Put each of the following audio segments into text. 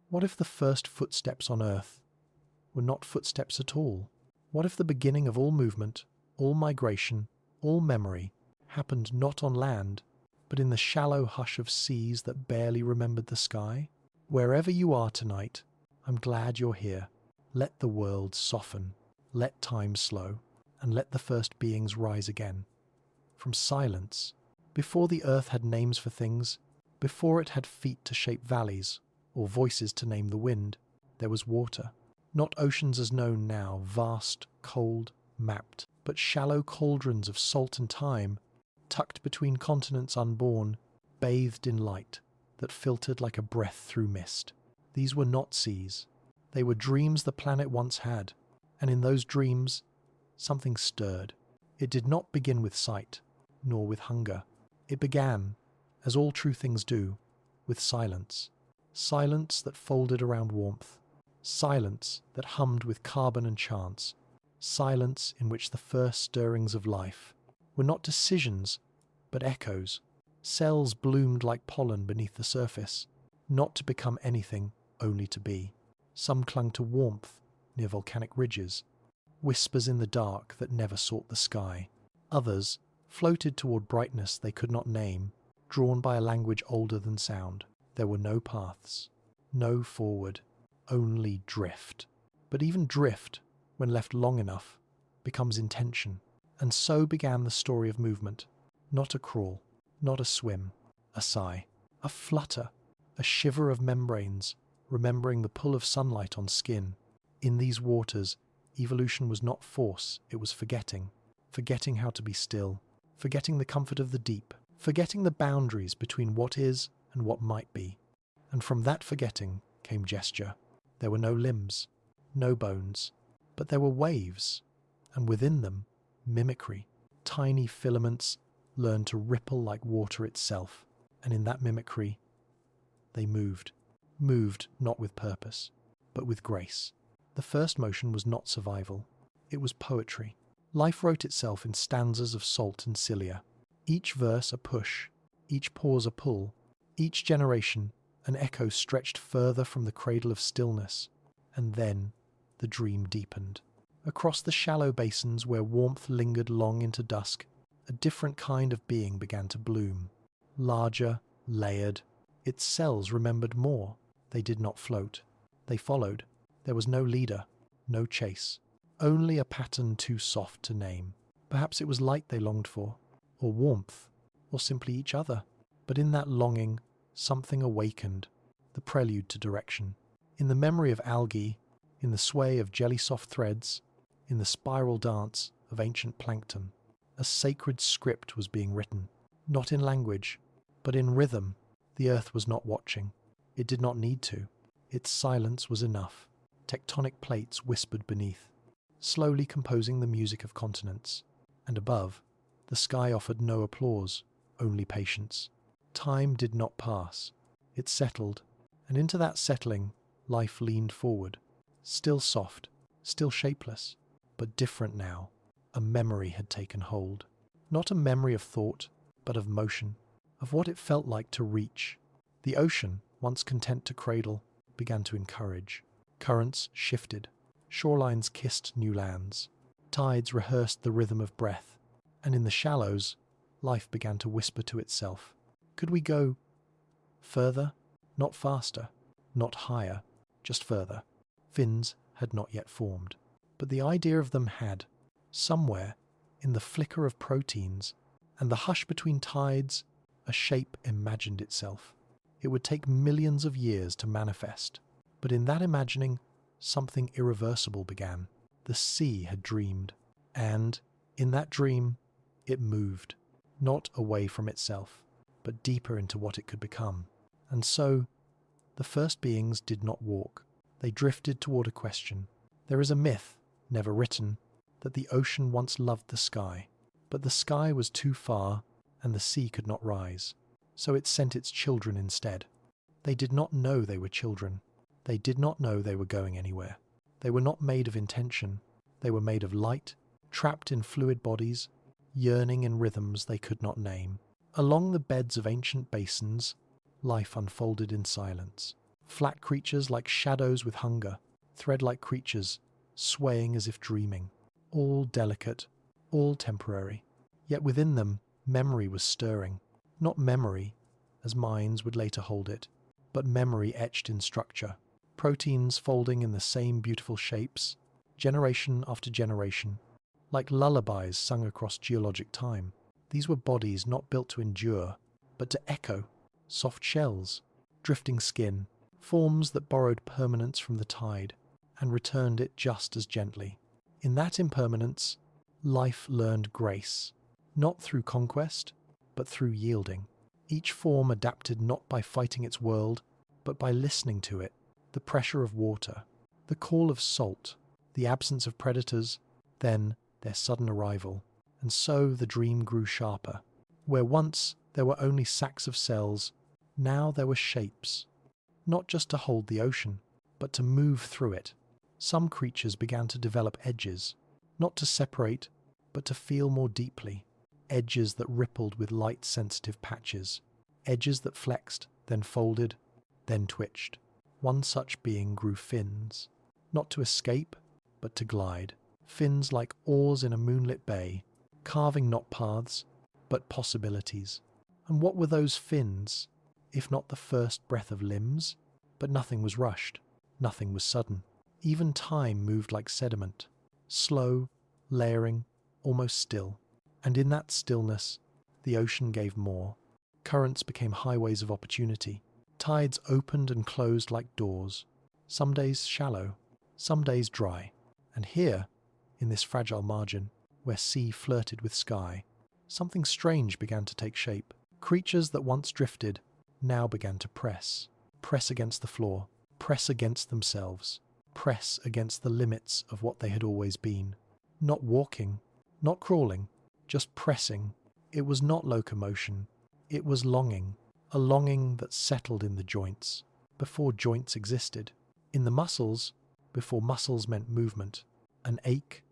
What if the first footsteps on Earth were not footsteps at all? What if the beginning of all movement, all migration, all memory happened not on land, but in the shallow hush of seas that barely remembered the sky? Wherever you are tonight, I'm glad you're here. Let the world soften, let time slow, and let the first beings rise again. From silence, before the earth had names for things, before it had feet to shape valleys, or voices to name the wind, there was water. Not oceans as known now, vast, cold, mapped, but shallow cauldrons of salt and time, tucked between continents unborn, bathed in light that filtered like a breath through mist. These were not seas. They were dreams the planet once had, and in those dreams, something stirred. It did not begin with sight, nor with hunger. It began, as all true things do, with silence. Silence that folded around warmth. Silence that hummed with carbon and chance. Silence in which the first stirrings of life were not decisions, but echoes. Cells bloomed like pollen beneath the surface, not to become anything, only to be. Some clung to warmth near volcanic ridges, whispers in the dark that never sought the sky. Others floated toward brightness they could not name, drawn by a language older than sound. There were no paths, no forward, only drift. But even drift, when left long enough, becomes intention. And so began the story of movement. Not a crawl, not a swim, a sigh, a flutter, a shiver of membranes, remembering the pull of sunlight on skin. In these waters, evolution was not force, it was forgetting. Forgetting how to be still, forgetting the comfort of the deep, forgetting the boundaries between what is and what might be. And from that forgetting came gesture. There were no limbs, no bones, but there were waves, and within them, mimicry. Tiny filaments learned to ripple like water itself, and in that mimicry, they moved not with purpose, but with grace. The first motion was not survival, it was poetry. Life wrote itself in stanzas of salt and cilia, each verse a push, each pause a pull, each generation an echo stretched further from the cradle of stillness, and then the dream deepened. Across the shallow basins where warmth lingered long into dusk, a different kind of being began to bloom. Larger, layered, its cells remembered more. They did not float. They followed. There was no leader, no chase. Only a pattern too soft to name. Perhaps it was light they longed for, or warmth, or simply each other. But in that longing, something awakened, the prelude to direction. In the memory of algae, in the sway of jelly-soft threads, in the spiral dance of ancient plankton, a sacred script was being written, not in language, but in rhythm. The earth was not watching. It did not need to. Its silence was enough. Tectonic plates whispered beneath, slowly composing the music of continents. And above, the sky offered no applause, only patience. Time did not pass. It settled, and into that settling, life leaned forward. Still soft, still shapeless, but different now. A memory had taken hold. Not a memory of thought, but of motion, of what it felt like to reach. The ocean, once content to cradle, began to encourage. Currents shifted. Shorelines kissed new lands. Tides rehearsed the rhythm of breath. And in the shallows, life began to whisper to itself. Could we go further? Not faster, not higher, just further. Fins had not yet formed, but the idea of them had. Somewhere, in the flicker of proteins and the hush between tides, a shape imagined itself. It would take millions of years to manifest, but in that imagining, something irreversible began. The sea had dreamed, and, in that dream, it moved, not away from itself, but deeper into what it could become. And so, the first beings did not walk. They drifted toward a question. There is a myth, never written, that the ocean once loved the sky, but the sky was too far and the sea could not rise, so it sent its children instead. They did not know they were children. They did not know they were going anywhere. They were not made of intention. They were made of light, trapped in fluid bodies, yearning in rhythms they could not name. Along the beds of ancient basins, life unfolded in silence. Flat creatures like shadows with hunger, thread-like creatures, swaying as if dreaming. All delicate, all temporary. Yet within them, memory was stirring. Not memory, as minds would later hold it, but memory etched in structure. Proteins folding in the same beautiful shapes, generation after generation. Like lullabies sung across geologic time. These were bodies not built to endure, but to echo. Soft shells, drifting skin, forms that borrowed permanence from the tide and returned it just as gently. In that impermanence, life learned grace, not through conquest, but through yielding. Each form adapted not by fighting its world, but by listening to it, the pressure of water, the call of salt, the absence of predators, then their sudden arrival. And so the dream grew sharper. Where once there were only sacks of cells, now there were shapes, not just to hold the ocean, but to move through it. Some creatures began to develop edges, not to separate, but to feel more deeply. Edges that rippled with light-sensitive patches. Edges that flexed, then folded, then twitched. One such being grew fins, not to escape, but to glide. Fins like oars in a moonlit bay, carving not paths, but possibilities. And what were those fins, if not the first breath of limbs? But nothing was rushed, nothing was sudden. Even time moved like sediment, slow, layering, almost still. And in that stillness, the ocean gave more. Currents became highways of opportunity. Tides opened and closed like doors, some days shallow, some days dry. And here, in this fragile margin, where sea flirted with sky, something strange began to take shape. Creatures that once drifted now began to press against the floor, press against themselves, press against the limits of what they had always been. Not walking, not crawling, just pressing. It was not locomotion, it was longing, a longing that settled in the joints, before joints existed, in the muscles, before muscles meant movement, an ache,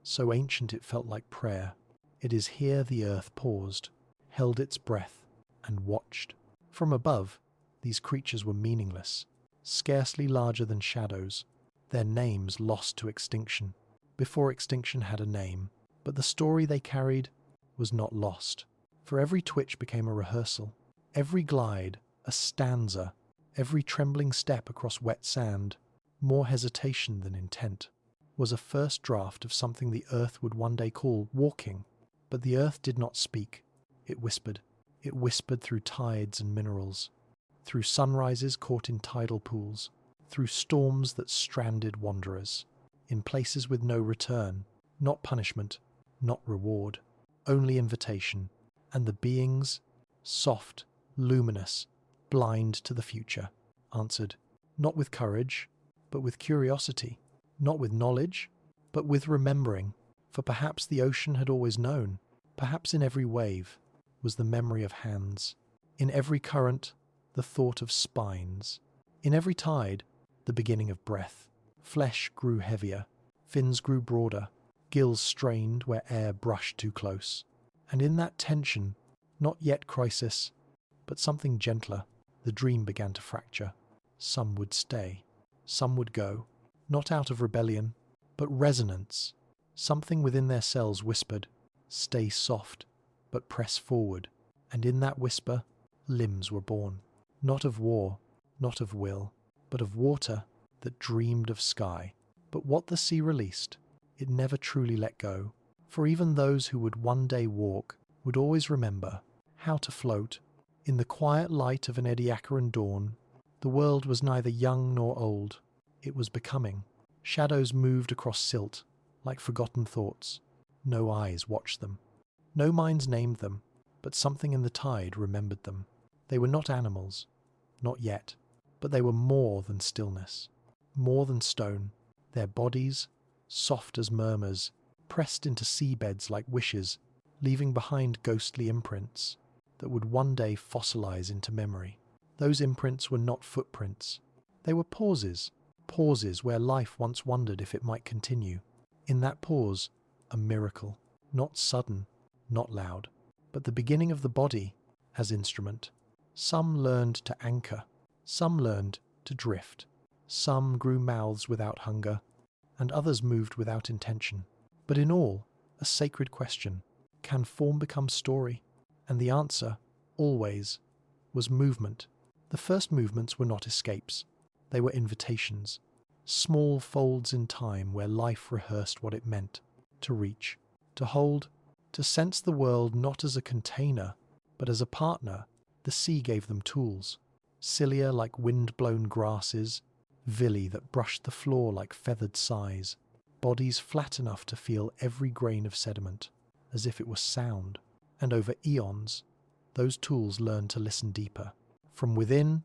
so ancient it felt like prayer. It is here the earth paused, held its breath, and watched. From above, these creatures were meaningless, scarcely larger than shadows, their names lost to extinction, before extinction had a name. But the story they carried was not lost, for every twitch became a rehearsal, every glide a stanza, every trembling step across wet sand, more hesitation than intent, was a first draft of something the earth would one day call walking. But the earth did not speak, it whispered. It whispered through tides and minerals, through sunrises caught in tidal pools, through storms that stranded wanderers, in places with no return, not punishment, not reward, only invitation, and the beings, soft, luminous, blind to the future, answered, not with courage, but with curiosity, not with knowledge, but with remembering, for perhaps the ocean had always known, perhaps in every wave was the memory of hands, in every current the thought of spines, in every tide the beginning of breath. Flesh grew heavier, fins grew broader, gills strained where air brushed too close. And in that tension, not yet crisis, but something gentler, the dream began to fracture. Some would stay, some would go, not out of rebellion, but resonance. Something within their cells whispered, stay soft, but press forward. And in that whisper, limbs were born, not of war, not of will, but of water that dreamed of sky. But what the sea released, it never truly let go, for even those who would one day walk would always remember how to float. In the quiet light of an Ediacaran dawn, the world was neither young nor old. It was becoming. Shadows moved across silt, like forgotten thoughts. No eyes watched them. No minds named them, but something in the tide remembered them. They were not animals, not yet, but they were more than stillness, more than stone. Their bodies, soft as murmurs, pressed into seabeds like wishes, leaving behind ghostly imprints that would one day fossilize into memory. Those imprints were not footprints. They were pauses, pauses where life once wondered if it might continue. In that pause, a miracle, not sudden, not loud, but the beginning of the body as instrument. Some learned to anchor, some learned to drift. Some grew mouths without hunger, and others moved without intention. But in all, a sacred question: can form become story? And the answer, always, was movement. The first movements were not escapes. They were invitations, small folds in time where life rehearsed what it meant to reach, to hold, to sense the world not as a container, but as a partner. The sea gave them tools, cilia like wind-blown grasses, villi that brushed the floor like feathered sighs, bodies flat enough to feel every grain of sediment, as if it was sound. And over eons, those tools learned to listen deeper. From within,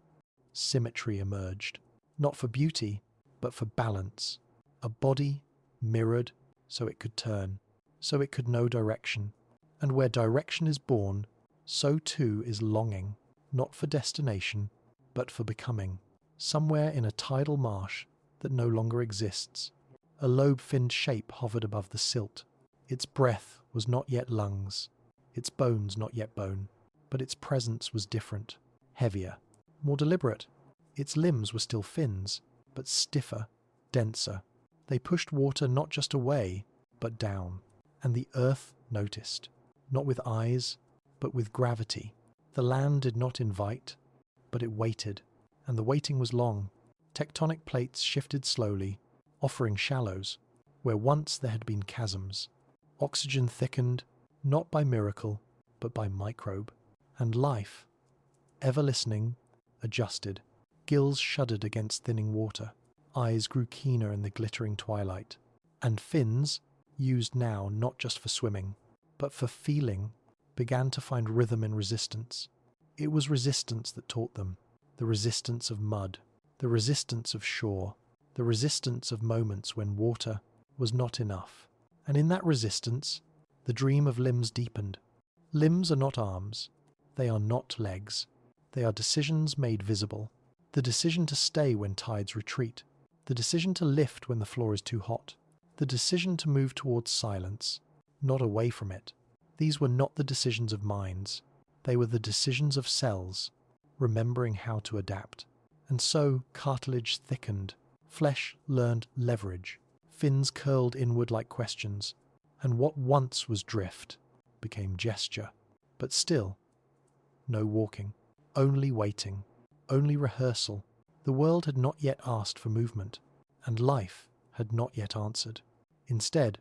symmetry emerged, not for beauty, but for balance. A body mirrored so it could turn, so it could know direction. And where direction is born, so too is longing, not for destination, but for becoming. Somewhere in a tidal marsh that no longer exists, a lobe-finned shape hovered above the silt. Its breath was not yet lungs, its bones not yet bone, but its presence was different, heavier, more deliberate. Its limbs were still fins, but stiffer, denser. They pushed water not just away, but down. And the earth noticed, not with eyes, but with gravity. The land did not invite, but it waited, and the waiting was long. Tectonic plates shifted slowly, offering shallows, where once there had been chasms. Oxygen thickened, not by miracle, but by microbe. And life, ever listening, adjusted. Gills shuddered against thinning water. Eyes grew keener in the glittering twilight. And fins, used now not just for swimming, but for feeling, began to find rhythm in resistance. It was resistance that taught them. The resistance of mud, the resistance of shore, the resistance of moments when water was not enough. And in that resistance, the dream of limbs deepened. Limbs are not arms. They are not legs. They are decisions made visible. The decision to stay when tides retreat. The decision to lift when the floor is too hot. The decision to move towards silence, not away from it. These were not the decisions of minds. They were the decisions of cells, remembering how to adapt. And so cartilage thickened, flesh learned leverage, fins curled inward like questions, and what once was drift became gesture. But still, no walking, only waiting, only rehearsal. The world had not yet asked for movement, and life had not yet answered. Instead,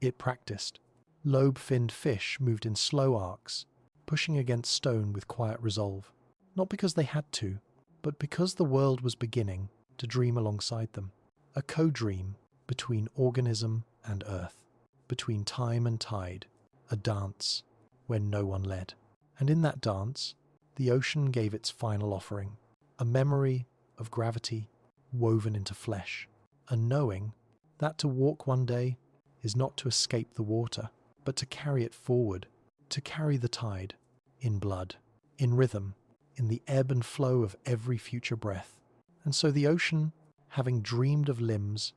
it practiced. Lobe-finned fish moved in slow arcs, pushing against stone with quiet resolve, not because they had to, but because the world was beginning to dream alongside them. A co-dream between organism and earth, between time and tide, a dance where no one led. And in that dance, the ocean gave its final offering, a memory of gravity woven into flesh, a knowing that to walk one day is not to escape the water, but to carry it forward, to carry the tide, in blood, in rhythm, in the ebb and flow of every future breath. And so the ocean, having dreamed of limbs,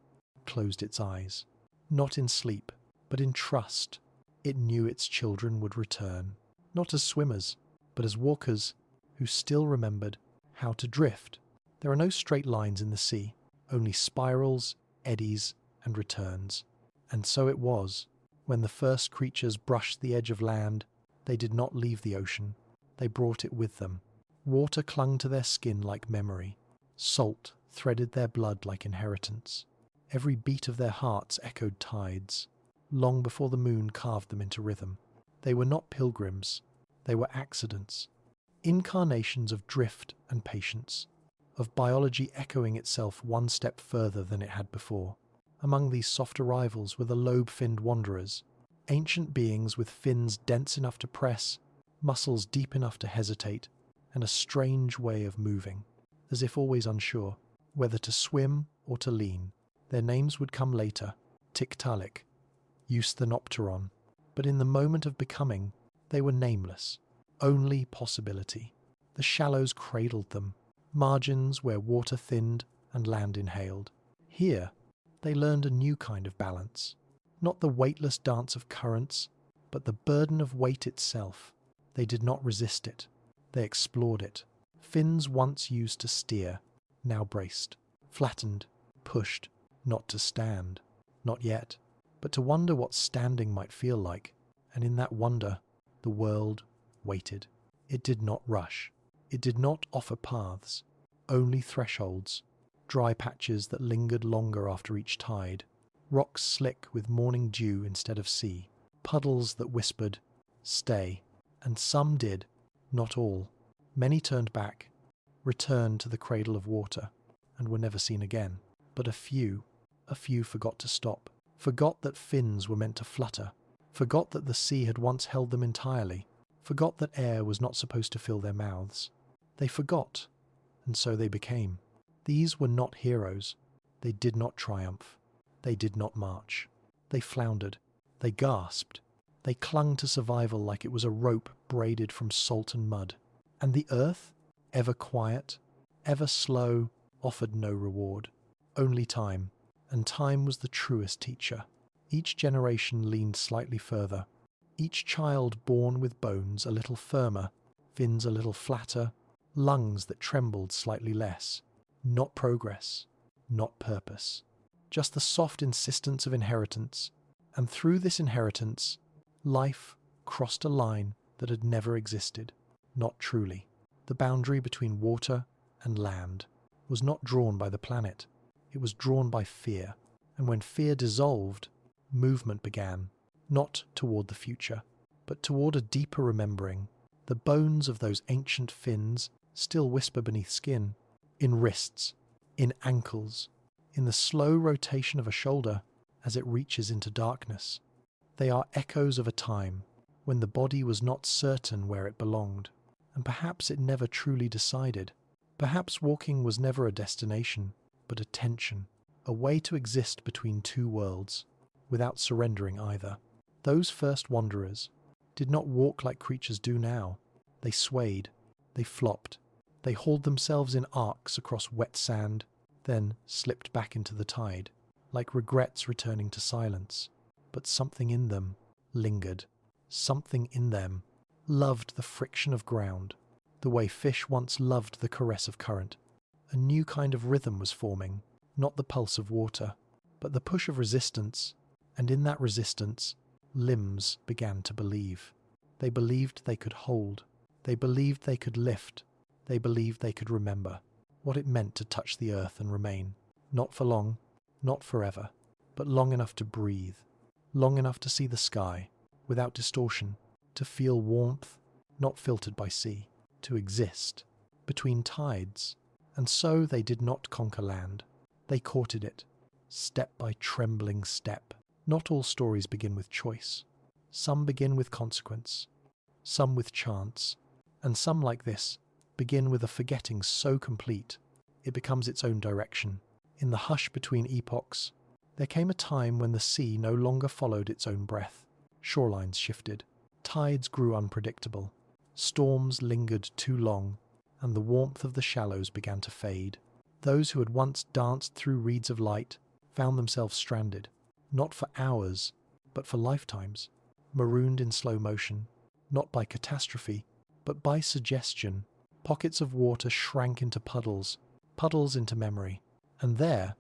closed its eyes, not in sleep, but in trust. It knew its children would return, not as swimmers, but as walkers who still remembered how to drift. There are no straight lines in the sea, only spirals, eddies, and returns. And so it was. When the first creatures brushed the edge of land, they did not leave the ocean. They brought it with them. Water clung to their skin like memory. Salt threaded their blood like inheritance. Every beat of their hearts echoed tides, long before the moon carved them into rhythm. They were not pilgrims. They were accidents. Incarnations of drift and patience, of biology echoing itself one step further than it had before. Among these soft arrivals were the lobe-finned wanderers, ancient beings with fins dense enough to press, muscles deep enough to hesitate, and a strange way of moving, as if always unsure whether to swim or to lean. Their names would come later, Tiktaalik, Eusthenopteron, but in the moment of becoming, they were nameless, only possibility. The shallows cradled them, margins where water thinned and land inhaled. Here, they learned a new kind of balance, not the weightless dance of currents, but the burden of weight itself. They did not resist it. They explored it. Fins once used to steer, now braced, flattened, pushed, not to stand, not yet, but to wonder what standing might feel like, and in that wonder, the world waited. It did not rush. It did not offer paths, only thresholds, dry patches that lingered longer after each tide, rocks slick with morning dew instead of sea, puddles that whispered, "Stay," and some did, not all. Many turned back, returned to the cradle of water, and were never seen again. But a few forgot to stop, forgot that fins were meant to flutter, forgot that the sea had once held them entirely, forgot that air was not supposed to fill their mouths. They forgot, and so they became. These were not heroes. They did not triumph. They did not march. They floundered. They gasped. They clung to survival like it was a rope braided from salt and mud. And the earth, ever quiet, ever slow, offered no reward. Only time. And time was the truest teacher. Each generation leaned slightly further. Each child born with bones a little firmer, fins a little flatter, lungs that trembled slightly less. Not progress, not purpose. Just the soft insistence of inheritance. And through this inheritance, life crossed a line that had never existed. Not truly. The boundary between water and land was not drawn by the planet. It was drawn by fear. And when fear dissolved, movement began, not toward the future, but toward a deeper remembering. The bones of those ancient fins still whisper beneath skin, in wrists, in ankles, in the slow rotation of a shoulder as it reaches into darkness. They are echoes of a time when the body was not certain where it belonged, and perhaps it never truly decided. Perhaps walking was never a destination, but a tension, a way to exist between two worlds, without surrendering either. Those first wanderers did not walk like creatures do now. They swayed, they flopped, they hauled themselves in arcs across wet sand, then slipped back into the tide, like regrets returning to silence. But something in them lingered. Something in them loved the friction of ground, the way fish once loved the caress of current. A new kind of rhythm was forming, not the pulse of water, but the push of resistance, and in that resistance, limbs began to believe. They believed they could hold. They believed they could lift. They believed they could remember what it meant to touch the earth and remain, not for long, not forever, but long enough to breathe, long enough to see the sky, without distortion, to feel warmth, not filtered by sea, to exist, between tides. And so they did not conquer land. They courted it, step by trembling step. Not all stories begin with choice. Some begin with consequence, some with chance, and some, like this, begin with a forgetting so complete it becomes its own direction. In the hush between epochs, there came a time when the sea no longer followed its own breath. Shorelines shifted, tides grew unpredictable, storms lingered too long, and the warmth of the shallows began to fade. Those who had once danced through reeds of light found themselves stranded, not for hours, but for lifetimes, marooned in slow motion, not by catastrophe, but by suggestion. Pockets of water shrank into puddles, puddles into memory, and there,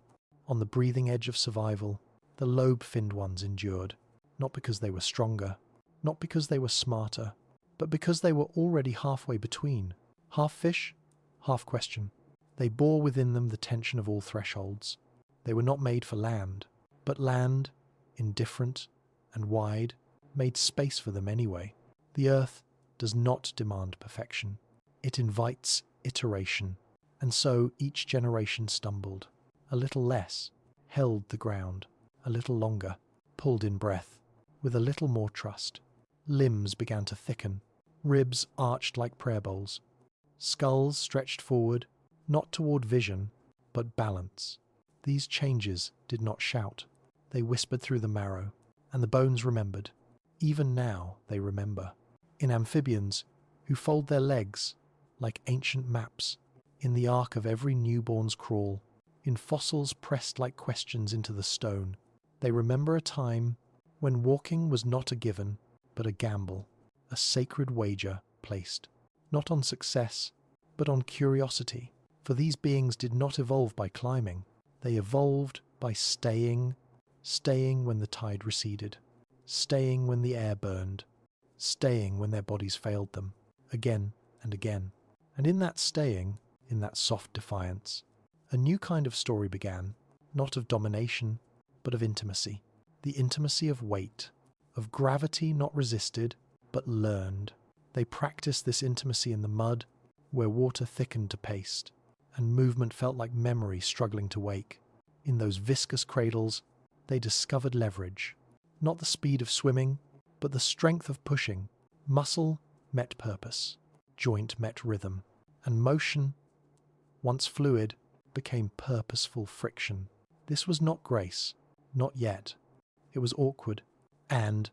on the breathing edge of survival, the lobe-finned ones endured, not because they were stronger, not because they were smarter, but because they were already halfway between, half fish, half question. They bore within them the tension of all thresholds. They were not made for land, but land, indifferent and wide, made space for them anyway. The earth does not demand perfection. It invites iteration, and so each generation stumbled, a little less, held the ground, a little longer, pulled in breath, with a little more trust. Limbs began to thicken, ribs arched like prayer bowls, skulls stretched forward, not toward vision, but balance. These changes did not shout. They whispered through the marrow, and the bones remembered. Even now they remember. In amphibians, who fold their legs like ancient maps, in the arc of every newborn's crawl, in fossils pressed like questions into the stone, they remember a time when walking was not a given, but a gamble, a sacred wager placed, not on success, but on curiosity, For these beings did not evolve by climbing. They evolved by staying when the tide receded, staying when the air burned, staying when their bodies failed them, again and again. And in that staying, in that soft defiance, a new kind of story began, not of domination, but of intimacy. The intimacy of weight, of gravity not resisted, but learned. They practiced this intimacy in the mud, where water thickened to paste, and movement felt like memory struggling to wake. In those viscous cradles, they discovered leverage, not the speed of swimming, but the strength of pushing. Muscle met purpose, joint met rhythm, and motion, once fluid, became purposeful friction. This was not grace, not yet. It was awkward and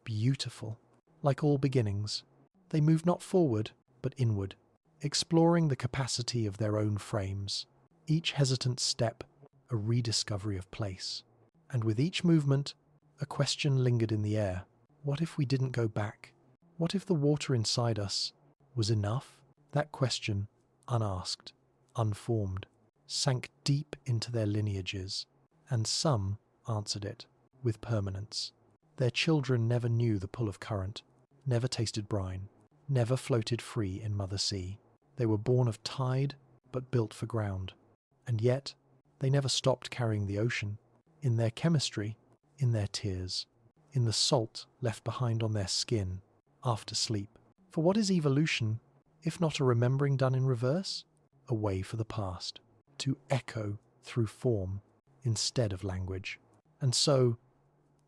beautiful. Like all beginnings, they moved not forward, but inward, exploring the capacity of their own frames. Each hesitant step, a rediscovery of place. And with each movement, a question lingered in the air. What if we didn't go back? What if the water inside us was enough? That question, unasked, unformed, sank deep into their lineages, and some answered it with permanence. Their children never knew the pull of current, never tasted brine, never floated free in Mother Sea. They were born of tide, but built for ground. And yet, they never stopped carrying the ocean, in their chemistry, in their tears, in the salt left behind on their skin after sleep. For what is evolution, if not a remembering done in reverse? A way for the past, to echo through form instead of language. And so,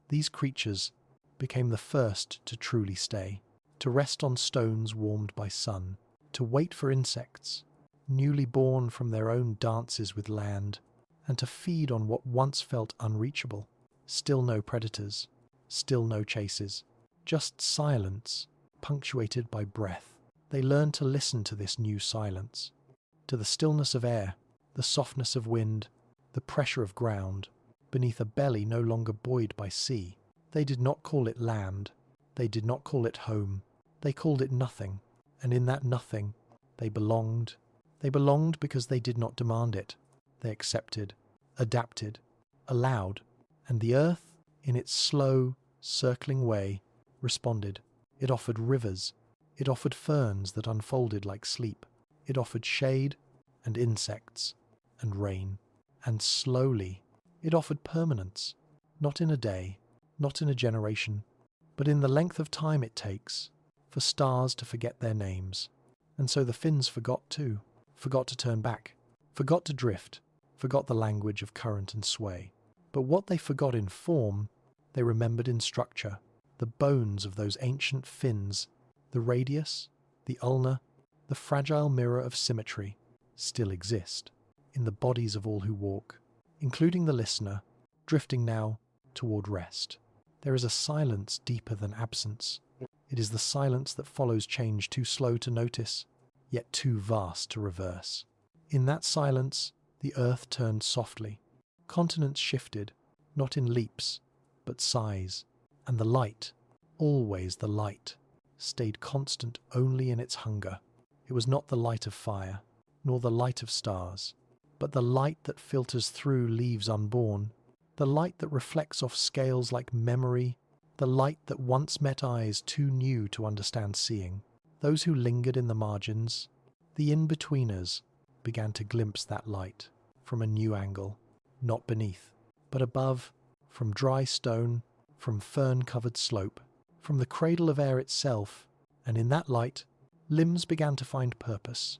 these creatures became the first to truly stay, to rest on stones warmed by sun, to wait for insects, newly born from their own dances with land, and to feed on what once felt unreachable. Still no predators, still no chases, just silence, punctuated by breath. They learned to listen to this new silence, to the stillness of air, the softness of wind, the pressure of ground, beneath a belly no longer buoyed by sea. They did not call it land, they did not call it home, they called it nothing, and in that nothing they belonged. They belonged because they did not demand it. They accepted, adapted, allowed, and the earth, in its slow, circling way, responded. It offered rivers, it offered ferns that unfolded like sleep, it offered shade and insects and rain, and slowly it offered permanence, not in a day, not in a generation, but in the length of time it takes for stars to forget their names. And so the Finns forgot too, forgot to turn back, forgot to drift, forgot the language of current and sway. But what they forgot in form, they remembered in structure. The bones of those ancient fins, the radius, the ulna, the fragile mirror of symmetry, still exist in the bodies of all who walk, including the listener, drifting now toward rest. There is a silence deeper than absence. It is the silence that follows change too slow to notice, yet too vast to reverse. In that silence, the earth turned softly. Continents shifted, not in leaps, but sighs, and the light, always the light, stayed constant only in its hunger. It was not the light of fire, nor the light of stars, but the light that filters through leaves unborn, the light that reflects off scales like memory, the light that once met eyes too new to understand seeing. Those who lingered in the margins, the in-betweeners, began to glimpse that light from a new angle, not beneath, but above, from dry stone, from fern-covered slope, from the cradle of air itself, and in that light, limbs began to find purpose.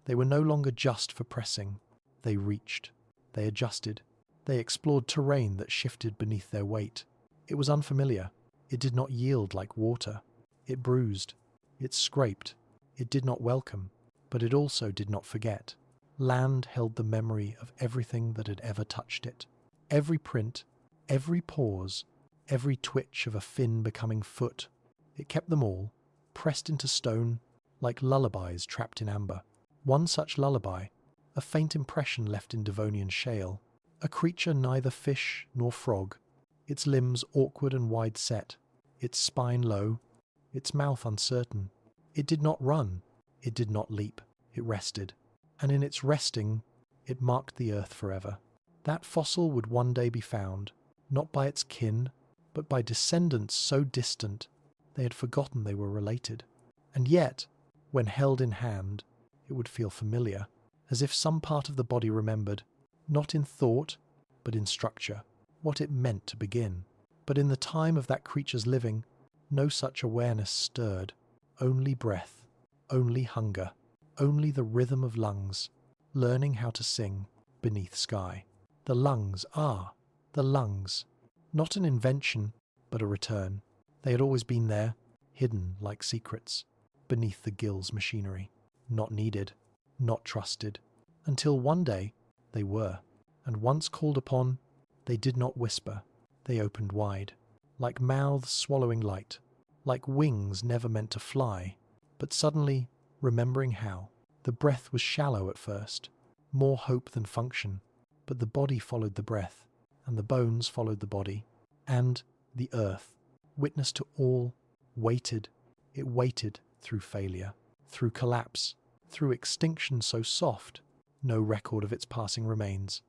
They were no longer just for pressing. They reached, they adjusted, they explored terrain that shifted beneath their weight. It was unfamiliar. It did not yield like water. It bruised. It scraped. It did not welcome, but it also did not forget. Land held the memory of everything that had ever touched it. Every print, every pause, every twitch of a fin becoming foot. It kept them all, pressed into stone, like lullabies trapped in amber. One such lullaby, a faint impression left in Devonian shale, a creature neither fish nor frog, its limbs awkward and wide set, its spine low, its mouth uncertain. It did not run, it did not leap, it rested, and in its resting, it marked the earth forever. That fossil would one day be found, not by its kin, but by descendants so distant they had forgotten they were related. And yet, when held in hand, it would feel familiar, as if some part of the body remembered, not in thought, but in structure, what it meant to begin. But in the time of that creature's living, no such awareness stirred, only breath, only hunger, only the rhythm of lungs, learning how to sing beneath sky. The lungs, the lungs, not an invention, but a return. They had always been there, hidden like secrets, beneath the gills' machinery, not needed, not trusted, until one day they were, and once called upon, they did not whisper, they opened wide, like mouths swallowing light, like wings never meant to fly, but suddenly remembering how. The breath was shallow at first, more hope than function, but the body followed the breath, and the bones followed the body, and the earth, witness to all, waited. It waited through failure, through collapse, through extinction so soft, no record of its passing remains.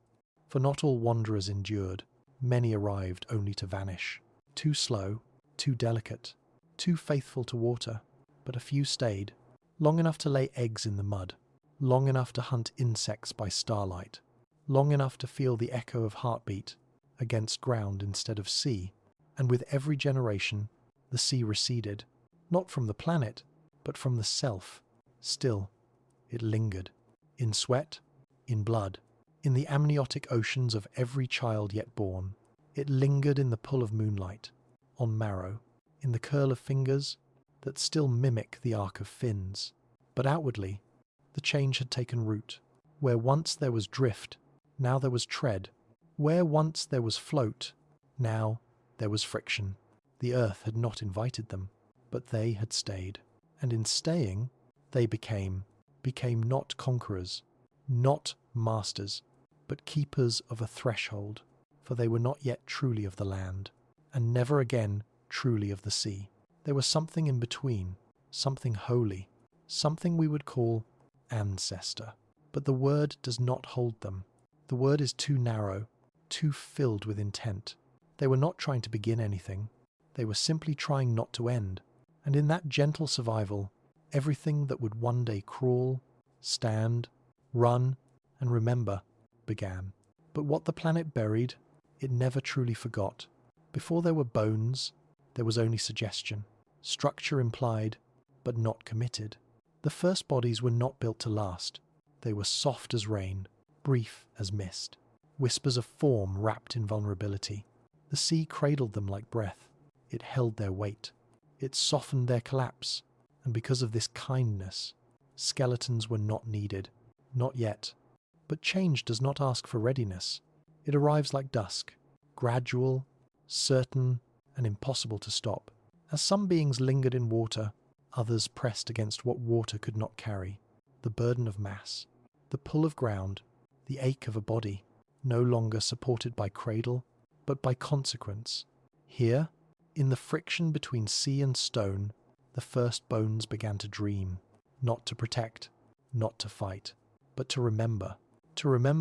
For not all wanderers endured, many arrived only to vanish. Too slow, too delicate, too faithful to water, but a few stayed, long enough to lay eggs in the mud, long enough to hunt insects by starlight, long enough to feel the echo of heartbeat against ground instead of sea, and with every generation the sea receded, not from the planet, but from the self. Still, it lingered, in sweat, in blood, in the amniotic oceans of every child yet born. It lingered in the pull of moonlight, on marrow, in the curl of fingers that still mimic the arc of fins. But outwardly, the change had taken root. Where once there was drift, now there was tread. Where once there was float, now there was friction. The earth had not invited them, but they had stayed. And in staying, they became not conquerors, not masters, but keepers of a threshold, for they were not yet truly of the land, and never again truly of the sea. There was something in between, something holy, something we would call ancestor. But the word does not hold them. The word is too narrow, too filled with intent. They were not trying to begin anything. They were simply trying not to end. And in that gentle survival, everything that would one day crawl, stand, run, and remember began. But what the planet buried, it never truly forgot. Before there were bones, there was only suggestion, structure implied, but not committed. The first bodies were not built to last. They were soft as rain, brief as mist, whispers of form wrapped in vulnerability. The sea cradled them like breath. It held their weight. It softened their collapse. And because of this kindness, skeletons were not needed. Not yet. But change does not ask for readiness. It arrives like dusk, gradual, certain, and impossible to stop. As some beings lingered in water, others pressed against what water could not carry, the burden of mass, the pull of ground, the ache of a body, no longer supported by cradle, but by consequence. Here, in the friction between sea and stone, the first bones began to dream, not to protect, not to fight, but to remember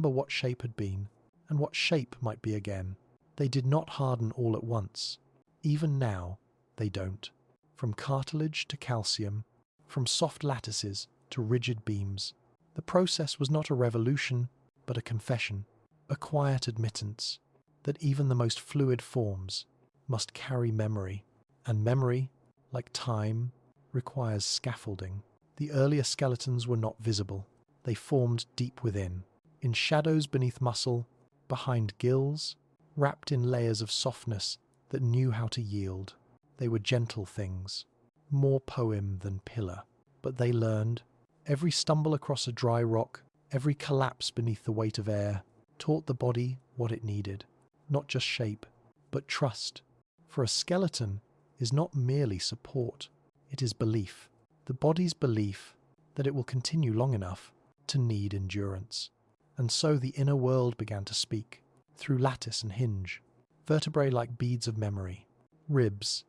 what shape had been, and what shape might be again. They did not harden all at once. Even now, they don't. From cartilage to calcium, from soft lattices to rigid beams. The process was not a revolution, but a confession, a quiet admittance that even the most fluid forms must carry memory, and memory, like time, requires scaffolding. The earlier skeletons were not visible. They formed deep within, in shadows beneath muscle, behind gills, wrapped in layers of softness that knew how to yield. They were gentle things, more poem than pillar, but they learned. Every stumble across a dry rock, every collapse beneath the weight of air, taught the body what it needed, not just shape, but trust. For a skeleton is not merely support, it is belief, the body's belief that it will continue long enough to need endurance. And so the inner world began to speak, through lattice and hinge, vertebrae like beads of memory, ribs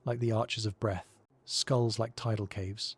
like the arches of breath, skulls like tidal caves.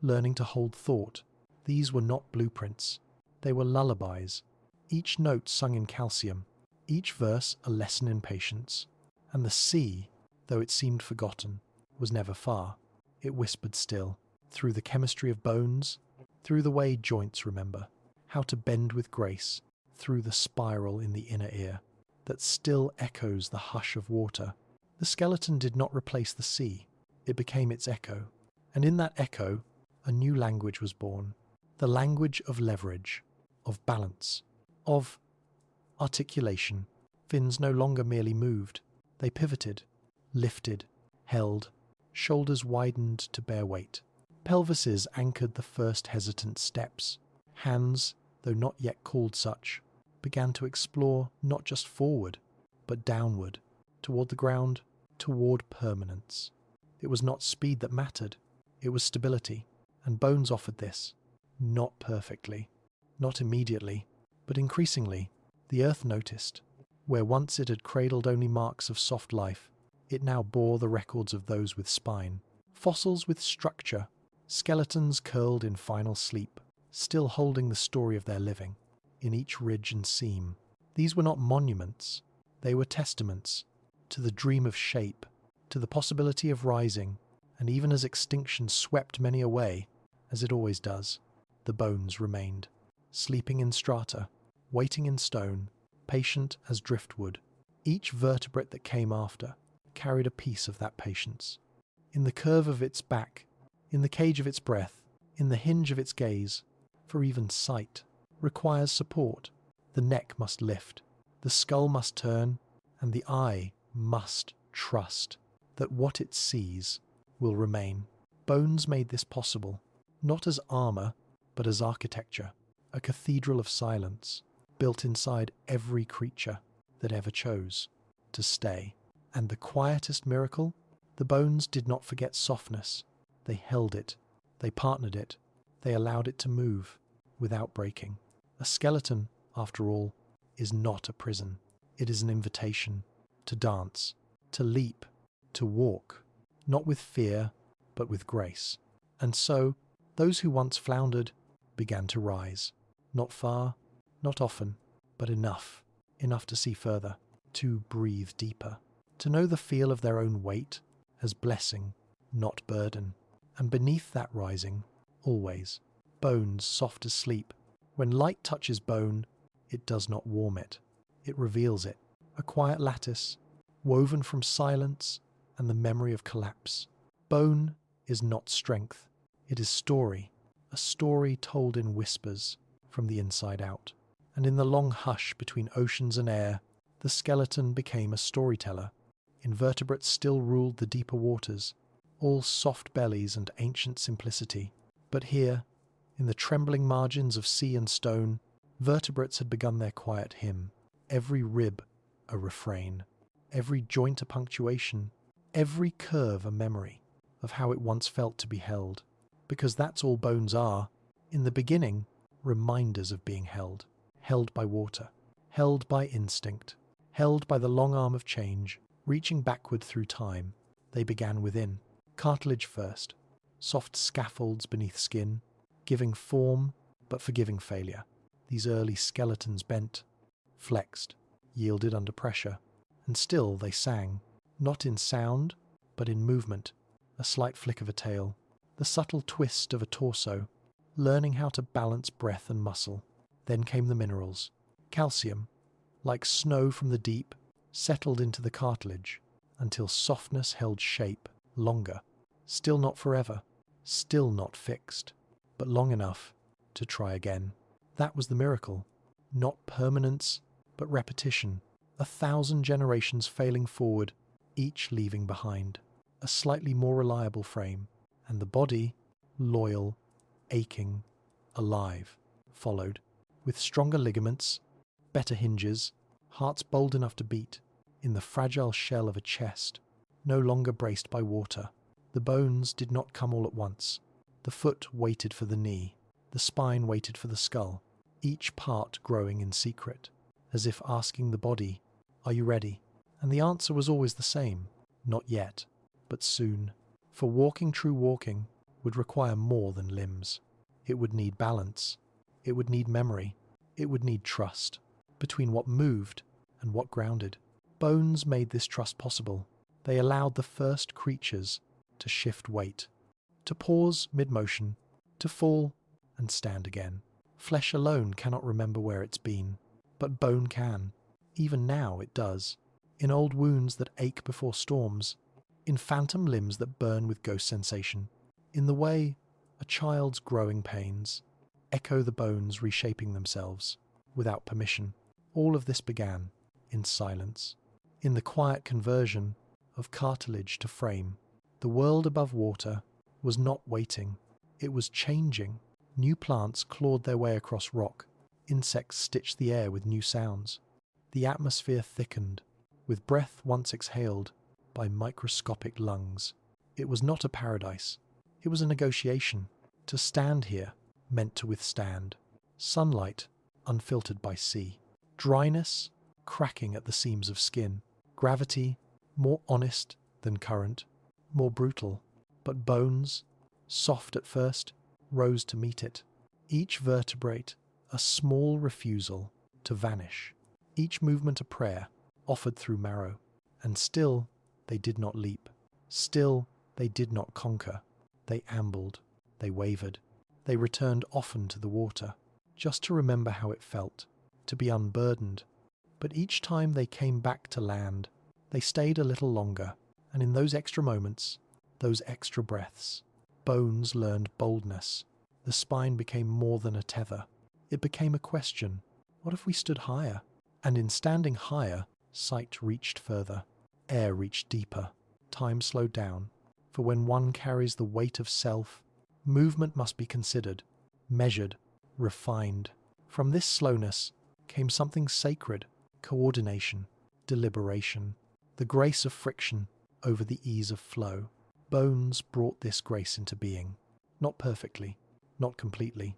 Learning to hold thought, these were not blueprints, They were lullabies, each note sung in calcium, each verse a lesson in patience. And the sea, though it seemed forgotten, was never far. It whispered still, through the chemistry of bones, through the way joints remember, how to bend with grace, through the spiral in the inner ear, that still echoes the hush of water. The skeleton did not replace the sea, it became its echo. And in that echo, a new language was born, the language of leverage, of balance, of articulation. Fins no longer merely moved, they pivoted, lifted, held, shoulders widened to bear weight. Pelvises anchored the first hesitant steps. Hands, though not yet called such, began to explore not just forward, but downward, toward the ground, toward permanence. It was not speed that mattered, it was stability, and bones offered this. Not perfectly, not immediately, but increasingly. The earth noticed. Where once it had cradled only marks of soft life, it now bore the records of those with spine. Fossils with structure, skeletons curled in final sleep, still holding the story of their living, in each ridge and seam. These were not monuments, they were testaments to the dream of shape, to the possibility of rising, and even as extinction swept many away, as it always does, the bones remained, sleeping in strata, waiting in stone, patient as driftwood. Each vertebrate that came after carried a piece of that patience. In the curve of its back, in the cage of its breath, in the hinge of its gaze, for even sight requires support. The neck must lift, the skull must turn, and the eye must trust that what it sees will remain. Bones made this possible, not as armour, but as architecture, a cathedral of silence, built inside every creature that ever chose to stay. And the quietest miracle? The bones did not forget softness. They held it, they partnered it, they allowed it to move without breaking. A skeleton, after all, is not a prison. It is an invitation to dance, to leap, to walk, not with fear, but with grace. And so, those who once floundered began to rise, not far, not often, but enough to see further, to breathe deeper, to know the feel of their own weight as blessing, not burden. And beneath that rising, always, bones soft as sleep. When light touches bone, it does not warm it, it reveals it, a quiet lattice, woven from silence and the memory of collapse. Bone is not strength, it is story, a story told in whispers from the inside out. And in the long hush between oceans and air, the skeleton became a storyteller. Invertebrates still ruled the deeper waters, all soft bellies and ancient simplicity. But here, in the trembling margins of sea and stone, vertebrates had begun their quiet hymn, every rib a refrain, every joint a punctuation, every curve a memory of how it once felt to be held. Because that's all bones are, in the beginning, reminders of being held. Held by water, held by instinct, held by the long arm of change, reaching backward through time. They began within, cartilage first, soft scaffolds beneath skin, giving form but forgiving failure. These early skeletons bent, flexed, yielded under pressure, and still they sang, not in sound, but in movement, a slight flick of a tail, the subtle twist of a torso, learning how to balance breath and muscle. Then came the minerals. Calcium, like snow from the deep, settled into the cartilage until softness held shape longer, still not forever, still not fixed, but long enough to try again. That was the miracle. Not permanence, but repetition. 1,000 generations failing forward, each leaving behind a slightly more reliable frame, and the body, loyal, aching, alive, followed, with stronger ligaments, better hinges, hearts bold enough to beat, in the fragile shell of a chest, no longer braced by water. The bones did not come all at once. The foot waited for the knee, the spine waited for the skull, each part growing in secret, as if asking the body, "Are you ready?" And the answer was always the same, not yet, but soon. For walking true walking would require more than limbs. It would need balance. It would need memory. It would need trust between what moved and what grounded. Bones made this trust possible. They allowed the first creatures to shift weight, to pause mid-motion, to fall and stand again. Flesh alone cannot remember where it's been, but bone can. Even now it does. In old wounds that ache before storms, in phantom limbs that burn with ghost sensation, in the way a child's growing pains echo the bones reshaping themselves without permission. All of this began in silence, in the quiet conversion of cartilage to frame. The world above water was not waiting, it was changing. New plants clawed their way across rock, insects stitched the air with new sounds. The atmosphere thickened, with breath once exhaled by microscopic lungs. It was not a paradise, it was a negotiation. To stand here meant to withstand sunlight unfiltered by sea, dryness cracking at the seams of skin, gravity more honest than current, more brutal, but bones, soft at first, rose to meet it. Each vertebrate a small refusal to vanish, each movement a prayer offered through marrow. And still they did not leap, still they did not conquer. They ambled, they wavered, they returned often to the water, just to remember how it felt, to be unburdened. But each time they came back to land, they stayed a little longer, and in those extra moments, those extra breaths, bones learned boldness. The spine became more than a tether. It became a question. What if we stood higher? And in standing higher, sight reached further, air reached deeper, time slowed down. For when one carries the weight of self, movement must be considered, measured, refined. From this slowness came something sacred, coordination, deliberation, the grace of friction over the ease of flow. Bones brought this grace into being, not perfectly, not completely,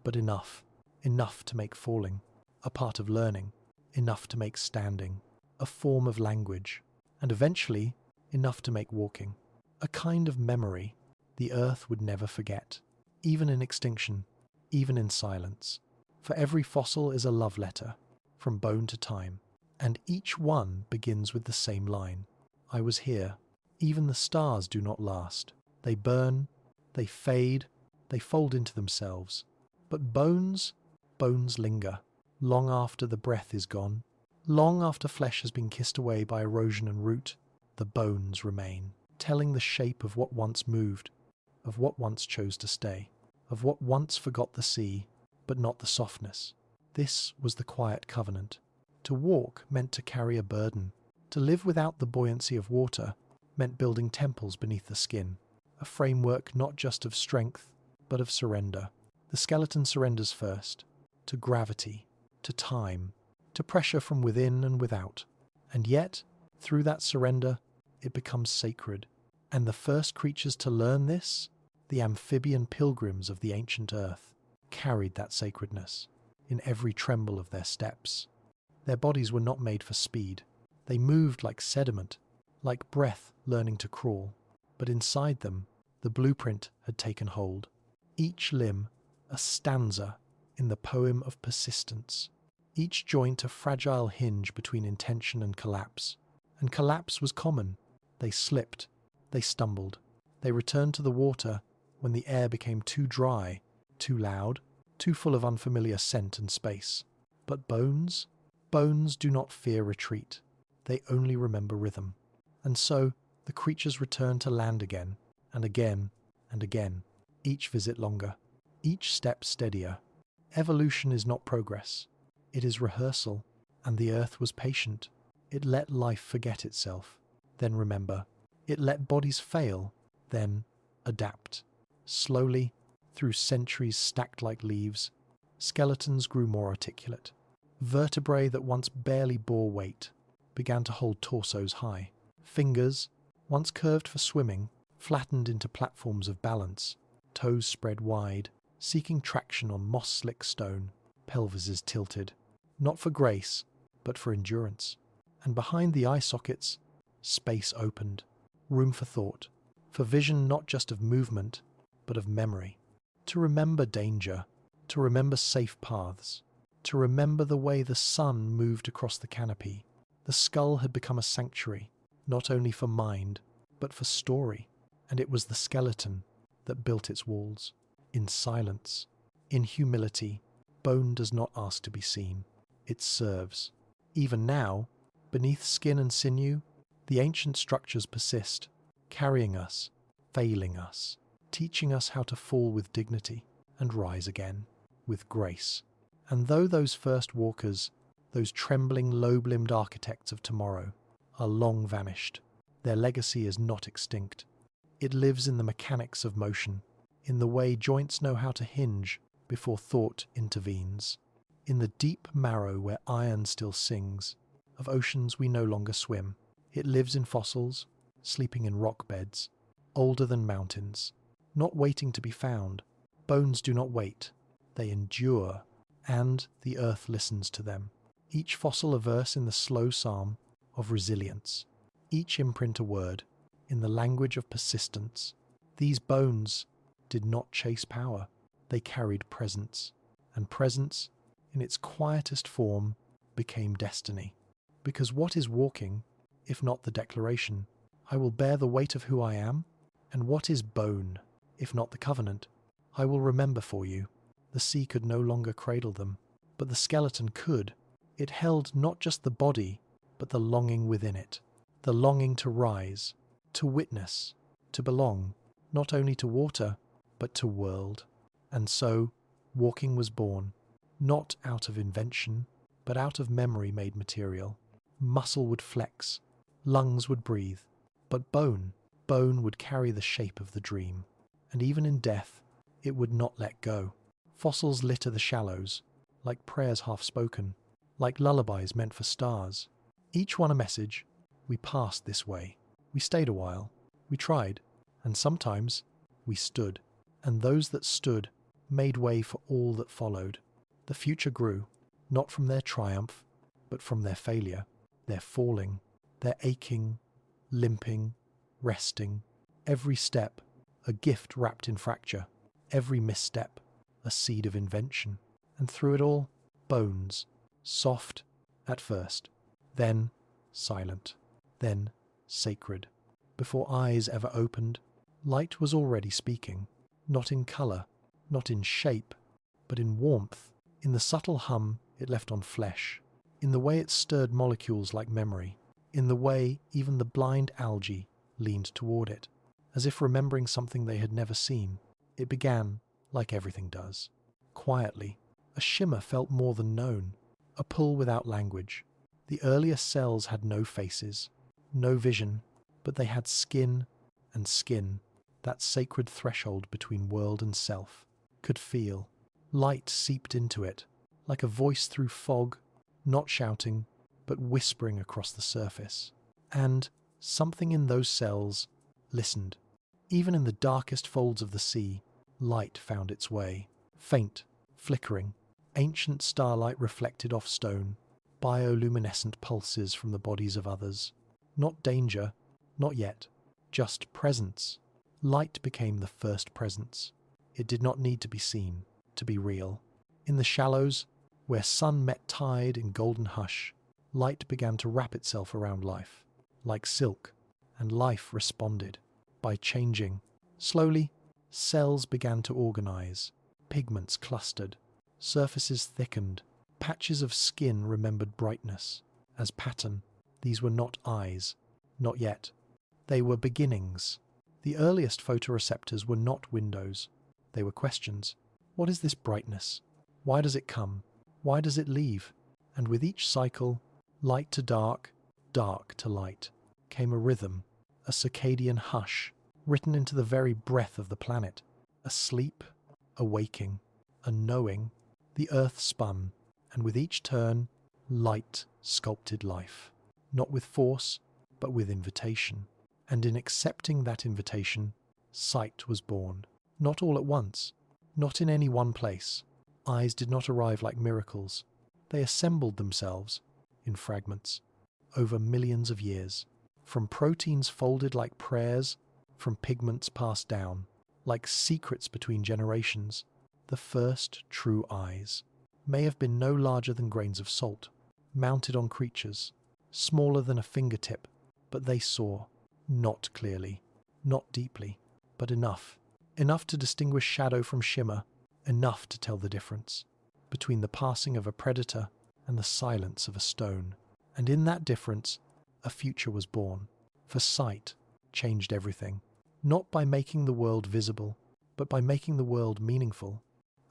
but enough to make falling a part of learning, enough to make standing a form of language, and eventually enough to make walking a kind of memory the earth would never forget, even in extinction, even in silence. For every fossil is a love letter, from bone to time, and each one begins with the same line. I was here. Even the stars do not last. They burn, they fade, they fold into themselves. But bones linger, long after the breath is gone, long after flesh has been kissed away by erosion and root. The bones remain, telling the shape of what once moved, of what once chose to stay, of what once forgot the sea, but not the softness. This was the quiet covenant. To walk meant to carry a burden. To live without the buoyancy of water meant building temples beneath the skin, a framework not just of strength, but of surrender. The skeleton surrenders first, to gravity, to time, to pressure from within and without. And yet, through that surrender, it becomes sacred. And the first creatures to learn this, the amphibian pilgrims of the ancient earth, carried that sacredness in every tremble of their steps. Their bodies were not made for speed. They moved like sediment, like breath learning to crawl. But inside them, the blueprint had taken hold. Each limb, a stanza in the poem of persistence. Each joint a fragile hinge between intention and collapse. And collapse was common. They slipped. They stumbled. They returned to the water when the air became too dry, too loud, too full of unfamiliar scent and space. But bones do not fear retreat. They only remember rhythm. And so the creatures return to land again, and again, and again, each visit longer, each step steadier. Evolution is not progress. It is rehearsal, and the earth was patient. It let life forget itself, then remember. It let bodies fail, then adapt. Slowly, through centuries stacked like leaves, skeletons grew more articulate. Vertebrae that once barely bore weight began to hold torsos high. Fingers, once curved for swimming, flattened into platforms of balance. Toes spread wide, seeking traction on moss-slick stone. Pelvises tilted, not for grace, but for endurance. And behind the eye sockets, space opened. Room for thought, for vision not just of movement, but of memory. To remember danger, to remember safe paths, to remember the way the sun moved across the canopy. The skull had become a sanctuary, not only for mind, but for story, and it was the skeleton that built its walls. In silence, in humility, bone does not ask to be seen. It serves. Even now, beneath skin and sinew, the ancient structures persist, carrying us, failing us, teaching us how to fall with dignity and rise again with grace. And though those first walkers, those trembling low-limbed architects of tomorrow, are long vanished, their legacy is not extinct. It lives in the mechanics of motion, in the way joints know how to hinge before thought intervenes, in the deep marrow where iron still sings, of oceans we no longer swim. It lives in fossils, sleeping in rock beds, older than mountains, not waiting to be found. Bones do not wait, they endure, and the earth listens to them. Each fossil a verse in the slow psalm of resilience, each imprint a word in the language of persistence. These bones did not chase power, they carried presence, and presence, in its quietest form, became destiny. Because what is walking, if not the declaration, I will bear the weight of who I am? And what is bone, if not the covenant? I will remember for you. The sea could no longer cradle them, but the skeleton could. It held not just the body, but the longing within it, the longing to rise, to witness, to belong, not only to water, but to world. And so, walking was born, not out of invention, but out of memory made material. Muscle would flex, lungs would breathe, but bone would carry the shape of the dream. And even in death, it would not let go. Fossils litter the shallows, like prayers half-spoken, like lullabies meant for stars. Each one a message. We passed this way. We stayed a while. We tried. And sometimes we stood. And those that stood made way for all that followed. The future grew, not from their triumph, but from their failure, their falling, their aching, limping, resting. Every step, a gift wrapped in fracture. Every misstep, a seed of invention. And through it all, bones, soft at first, then silent, then sacred. Before eyes ever opened, light was already speaking, not in colour, not in shape, but in warmth, in the subtle hum it left on flesh, in the way it stirred molecules like memory, in the way even the blind algae leaned toward it, as if remembering something they had never seen. It began, like everything does, quietly. A shimmer felt more than known, a pull without language. The earliest cells had no faces, no vision, but they had skin, and skin, that sacred threshold between world and self, could feel. Light seeped into it, like a voice through fog, not shouting, but whispering across the surface. And something in those cells listened. Even in the darkest folds of the sea, light found its way, faint, flickering, ancient starlight reflected off stone, bioluminescent pulses from the bodies of others. Not danger, not yet, just presence. Light became the first presence. It did not need to be seen, to be real. In the shallows, where sun met tide in golden hush, light began to wrap itself around life, like silk, and life responded by changing. Slowly, cells began to organize, pigments clustered, surfaces thickened, patches of skin remembered brightness. As pattern, these were not eyes, not yet. They were beginnings. The earliest photoreceptors were not windows. They were questions. What is this brightness? Why does it come? Why does it leave? And with each cycle, light to dark, dark to light, came a rhythm, a circadian hush, written into the very breath of the planet. A sleep, a waking, a knowing. The earth spun, and with each turn, light sculpted life, not with force, but with invitation. And in accepting that invitation, sight was born. Not all at once, not in any one place. Eyes did not arrive like miracles. They assembled themselves, in fragments, over millions of years, from proteins folded like prayers, from pigments passed down, like secrets between generations. the first true eyes, may have been no larger than grains of salt, mounted on creatures, smaller than a fingertip, but they saw, not clearly, not deeply, but enough. Enough to distinguish shadow from shimmer, enough to tell the difference between the passing of a predator and the silence of a stone. And in that difference, a future was born, for sight changed everything, not by making the world visible, but by making the world meaningful.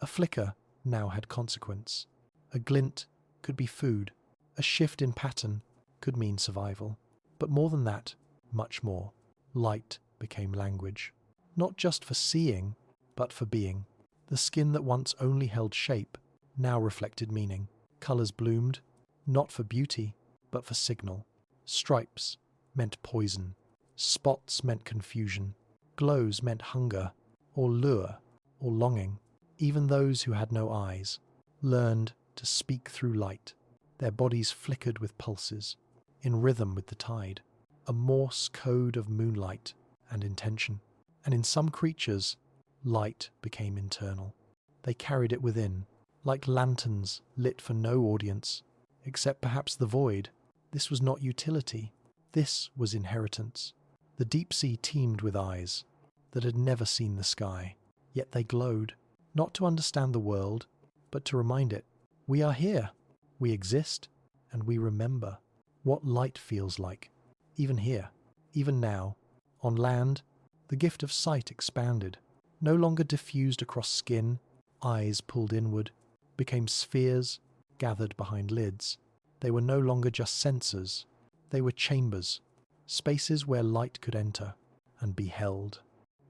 A flicker now had consequence. A glint could be food. A shift in pattern could mean survival. But more than that, much more. Light became language. Not just for seeing, but for being. The skin that once only held shape now reflected meaning. Colours bloomed, not for beauty, but for signal. Stripes meant poison. Spots meant confusion. Glows meant hunger, or lure, or longing. Even those who had no eyes learned to speak through light. Their bodies flickered with pulses, in rhythm with the tide, a Morse code of moonlight and intention. And in some creatures, light became internal. They carried it within, like lanterns lit for no audience, except perhaps the void. This was not utility. This was inheritance. The deep sea teemed with eyes that had never seen the sky, yet they glowed, not to understand the world, but to remind it, we are here, we exist, and we remember what light feels like, even here, even now. On land, the gift of sight expanded, no longer diffused across skin, eyes pulled inward, became spheres gathered behind lids. They were no longer just sensors, they were chambers, spaces where light could enter and be held.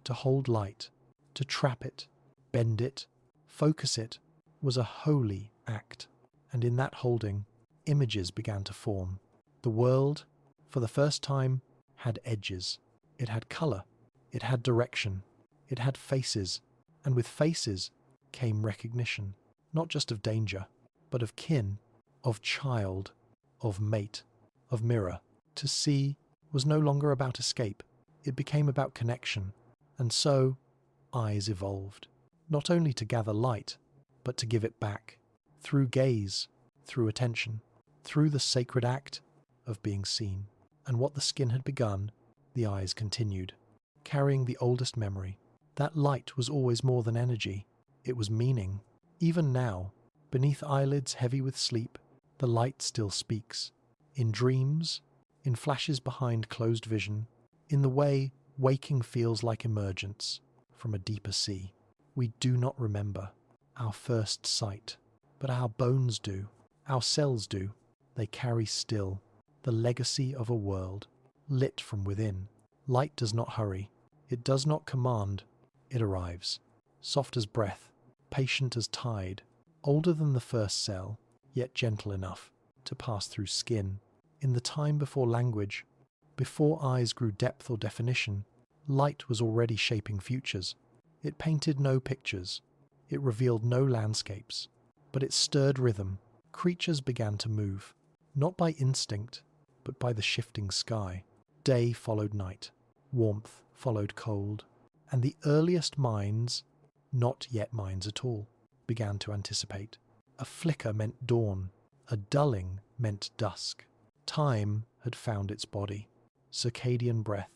To hold light, to trap it, bend it, focus it, was a holy act. And in that holding, images began to form. The world, for the first time, had edges. It had colour. It had direction. It had faces. And with faces came recognition, not just of danger, but of kin, of child, of mate, of mirror. To see was no longer about escape. It became about connection. And so, eyes evolved, not only to gather light, but to give it back, through gaze, through attention, through the sacred act of being seen. And what the skin had begun, the eyes continued, carrying the oldest memory. That light was always more than energy. It was meaning. Even now, beneath eyelids heavy with sleep, the light still speaks. In dreams, in flashes behind closed vision, in the way waking feels like emergence from a deeper sea. We do not remember our first sight, but our bones do, our cells do. They carry still the legacy of a world, lit from within. Light does not hurry, it does not command, it arrives, soft as breath, patient as tide, older than the first cell, yet gentle enough to pass through skin. In the time before language, before eyes grew depth or definition, light was already shaping futures. It painted no pictures, it revealed no landscapes, but it stirred rhythm. Creatures began to move, not by instinct, but by the shifting sky. Day followed night, warmth followed cold, and the earliest minds, not yet minds at all, began to anticipate. A flicker meant dawn, a dulling meant dusk. Time had found its body. Circadian breath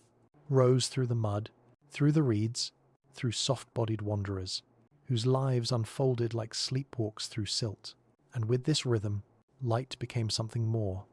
rose through the mud, through the reeds, through soft-bodied wanderers, whose lives unfolded like sleepwalks through silt. And with this rhythm, light became something more,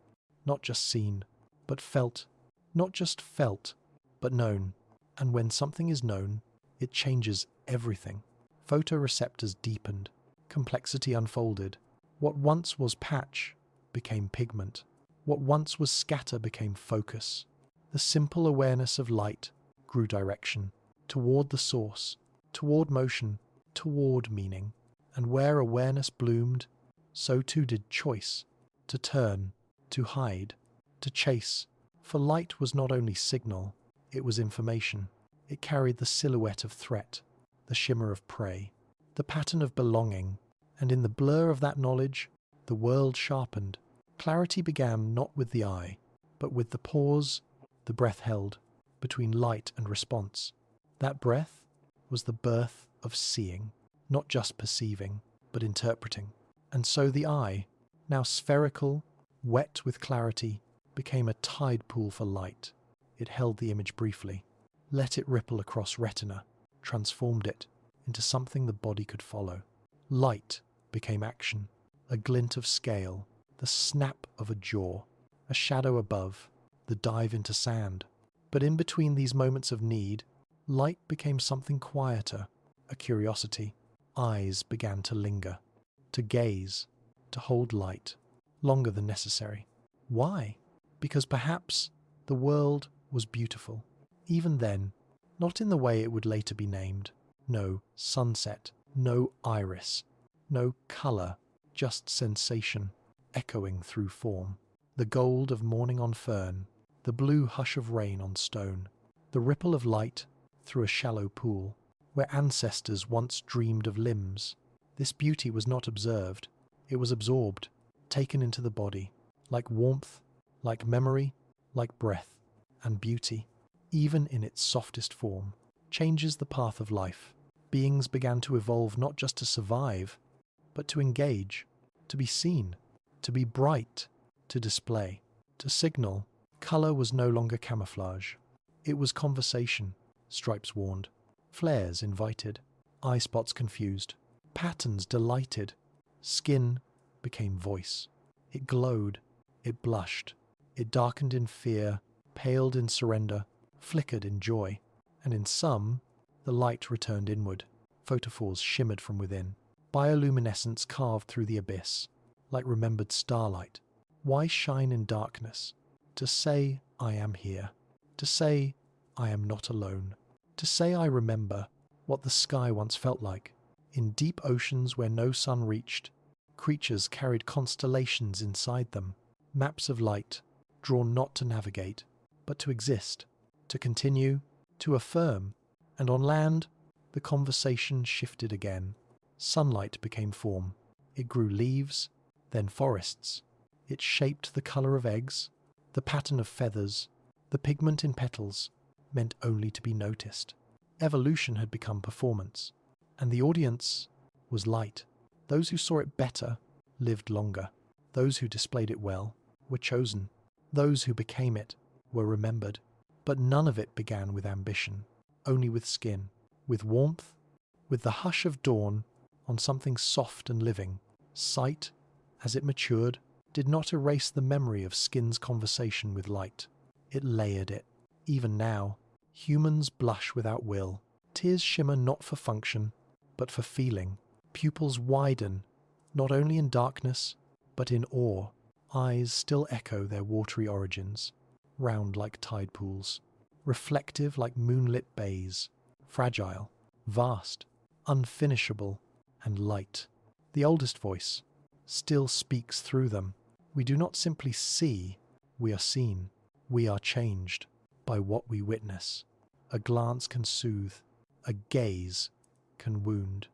not just seen, but felt, not just felt, but known. And when something is known, it changes everything. Photoreceptors deepened, complexity unfolded. What once was patch became pigment. What once was scatter became focus. The simple awareness of light grew direction, toward the source, toward motion, toward meaning. And where awareness bloomed, so too did choice, to turn, to hide, to chase. For light was not only signal, it was information. It carried the silhouette of threat, the shimmer of prey, the pattern of belonging. And in the blur of that knowledge, the world sharpened. Clarity began not with the eye, but with the pause the breath held between light and response. That breath was the birth of seeing, not just perceiving, but interpreting. And so the eye, now spherical, wet with clarity, became a tide pool for light. It held the image briefly, let it ripple across retina, transformed it into something the body could follow. Light became action, a glint of scale, the snap of a jaw, a shadow above, the dive into sand. But in between these moments of need, light became something quieter, a curiosity. Eyes began to linger, to gaze, to hold light, longer than necessary. Why? Because perhaps the world was beautiful. Even then, not in the way it would later be named. No sunset, no iris, no colour, just sensation, echoing through form. The gold of morning on fern, the blue hush of rain on stone, the ripple of light through a shallow pool, where ancestors once dreamed of limbs. This beauty was not observed, it was absorbed, taken into the body, like warmth, like memory, like breath. And beauty, even in its softest form, changes the path of life. Beings began to evolve not just to survive, but to engage, to be seen, to be bright, to display, to signal. Colour was no longer camouflage. It was conversation, stripes warned, flares invited, eye spots confused, patterns delighted. Skin became voice. It glowed, it blushed, it darkened in fear, paled in surrender, flickered in joy. And in some, the light returned inward. Photophores shimmered from within. Bioluminescence carved through the abyss, like remembered starlight. Why shine in darkness? To say I am here. To say I am not alone. To say I remember what the sky once felt like. In deep oceans where no sun reached, creatures carried constellations inside them, maps of light, drawn not to navigate, but to exist, to continue, to affirm. And on land, the conversation shifted again. Sunlight became form. It grew leaves, then forests. It shaped the colour of eggs, the pattern of feathers, the pigment in petals, meant only to be noticed. Evolution had become performance, and the audience was light. Those who saw it better lived longer. Those who displayed it well were chosen. Those who became it were remembered. But none of it began with ambition, only with skin, with warmth, with the hush of dawn on something soft and living. Sight, as it matured, did not erase the memory of skin's conversation with light. It layered it. Even now, humans blush without will. Tears shimmer not for function, but for feeling. Pupils widen, not only in darkness, but in awe. Eyes still echo their watery origins, round like tide pools, reflective like moonlit bays, fragile, vast, unfinishable, and light. The oldest voice still speaks through them. We do not simply see, we are seen. We are changed by what we witness. A glance can soothe, a gaze can wound.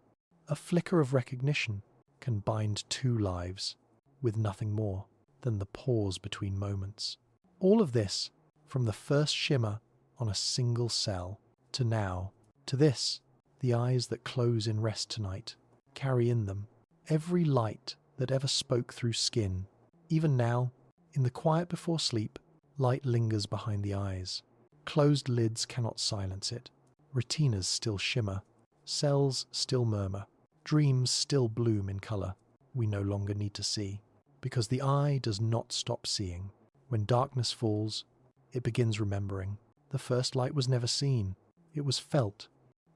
A flicker of recognition can bind two lives with nothing more than the pause between moments. All of this from the first shimmer on a single cell to now, to this, the eyes that close in rest tonight carry in them every light that ever spoke through skin. Even now, in the quiet before sleep, light lingers behind the eyes. Closed lids cannot silence it. Retinas still shimmer. Cells still murmur. Dreams still bloom in colour. We no longer need to see, because the eye does not stop seeing. When darkness falls, it begins remembering. The first light was never seen. It was felt.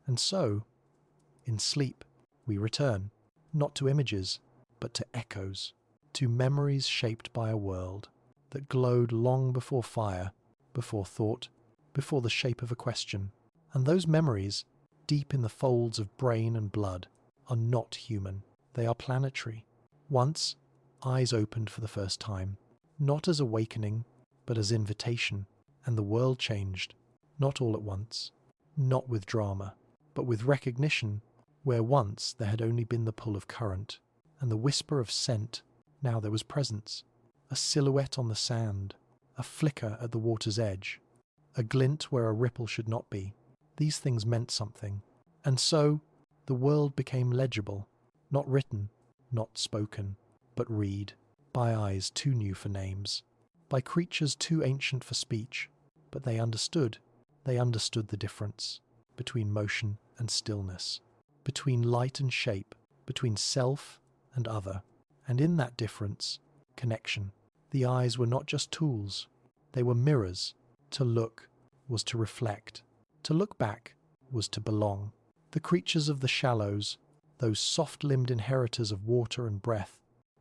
And so, in sleep, we return, not to images, but to echoes, to memories shaped by a world that glowed long before fire, before thought, before the shape of a question. And those memories, deep in the folds of brain and blood, are not human. They are planetary. Once, eyes opened for the first time, not as awakening, but as invitation, and the world changed, not all at once, not with drama, but with recognition, where once there had only been the pull of current, and the whisper of scent. Now there was presence, a silhouette on the sand, a flicker at the water's edge, a glint where a ripple should not be. These things meant something. And so, the world became legible, not written, not spoken, but read, by eyes too new for names, by creatures too ancient for speech, but they understood the difference between motion and stillness, between light and shape, between self and other, and in that difference, connection. The eyes were not just tools, they were mirrors. To look was to reflect, to look back was to belong. The creatures of the shallows, those soft-limbed inheritors of water and breath,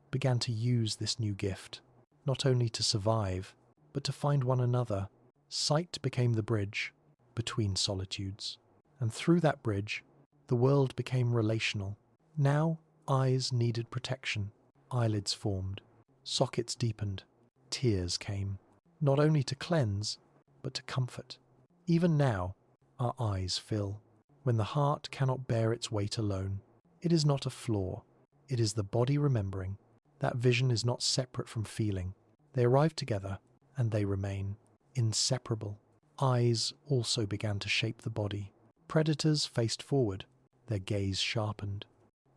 began to use this new gift, not only to survive, but to find one another. Sight became the bridge between solitudes, and through that bridge, the world became relational. Now, eyes needed protection. Eyelids formed, sockets deepened, tears came, not only to cleanse, but to comfort. Even now, our eyes fill. When the heart cannot bear its weight alone, it is not a flaw, it is the body remembering. That vision is not separate from feeling. They arrive together, and they remain inseparable. Eyes also began to shape the body. Predators faced forward, their gaze sharpened,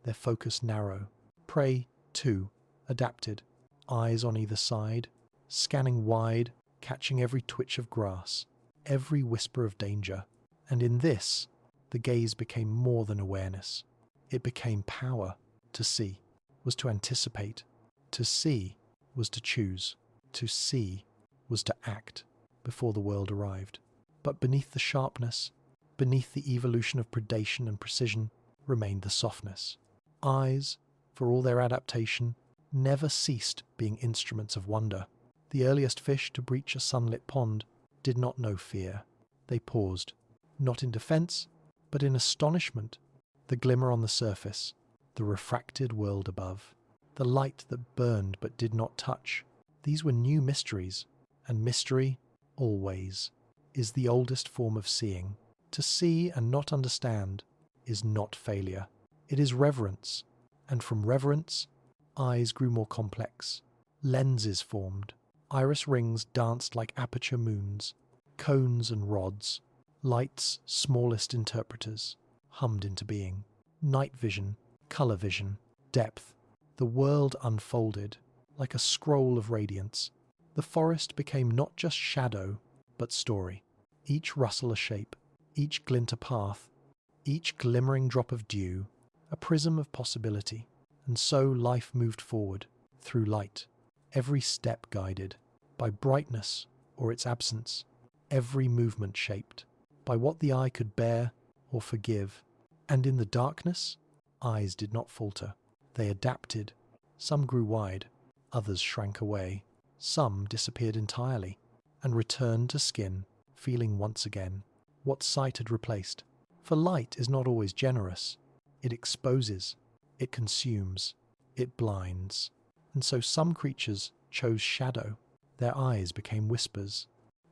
their focus narrow. Prey, too, adapted, eyes on either side, scanning wide, catching every twitch of grass, every whisper of danger. And in this, the gaze became more than awareness. It became power. To see was to anticipate. To see was to choose. To see was to act before the world arrived. But beneath the sharpness, beneath the evolution of predation and precision, remained the softness. Eyes, for all their adaptation, never ceased being instruments of wonder. The earliest fish to breach a sunlit pond did not know fear. They paused, not in defense, but in astonishment. The glimmer on the surface, the refracted world above, the light that burned but did not touch. These were new mysteries, and mystery, always, is the oldest form of seeing. To see and not understand is not failure. It is reverence, and from reverence, eyes grew more complex. Lenses formed. Iris rings danced like aperture moons, cones and rods. Light's smallest interpreters hummed into being. Night vision, colour vision, depth. The world unfolded like a scroll of radiance. The forest became not just shadow, but story. Each rustle a shape, each glint a path, each glimmering drop of dew, a prism of possibility. And so life moved forward, through light, every step guided, by brightness or its absence, every movement shaped, by what the eye could bear or forgive. And in the darkness, eyes did not falter. They adapted. Some grew wide, others shrank away. Some disappeared entirely, and returned to skin, feeling once again what sight had replaced. For light is not always generous. It exposes, it consumes, it blinds. And so some creatures chose shadow. Their eyes became whispers.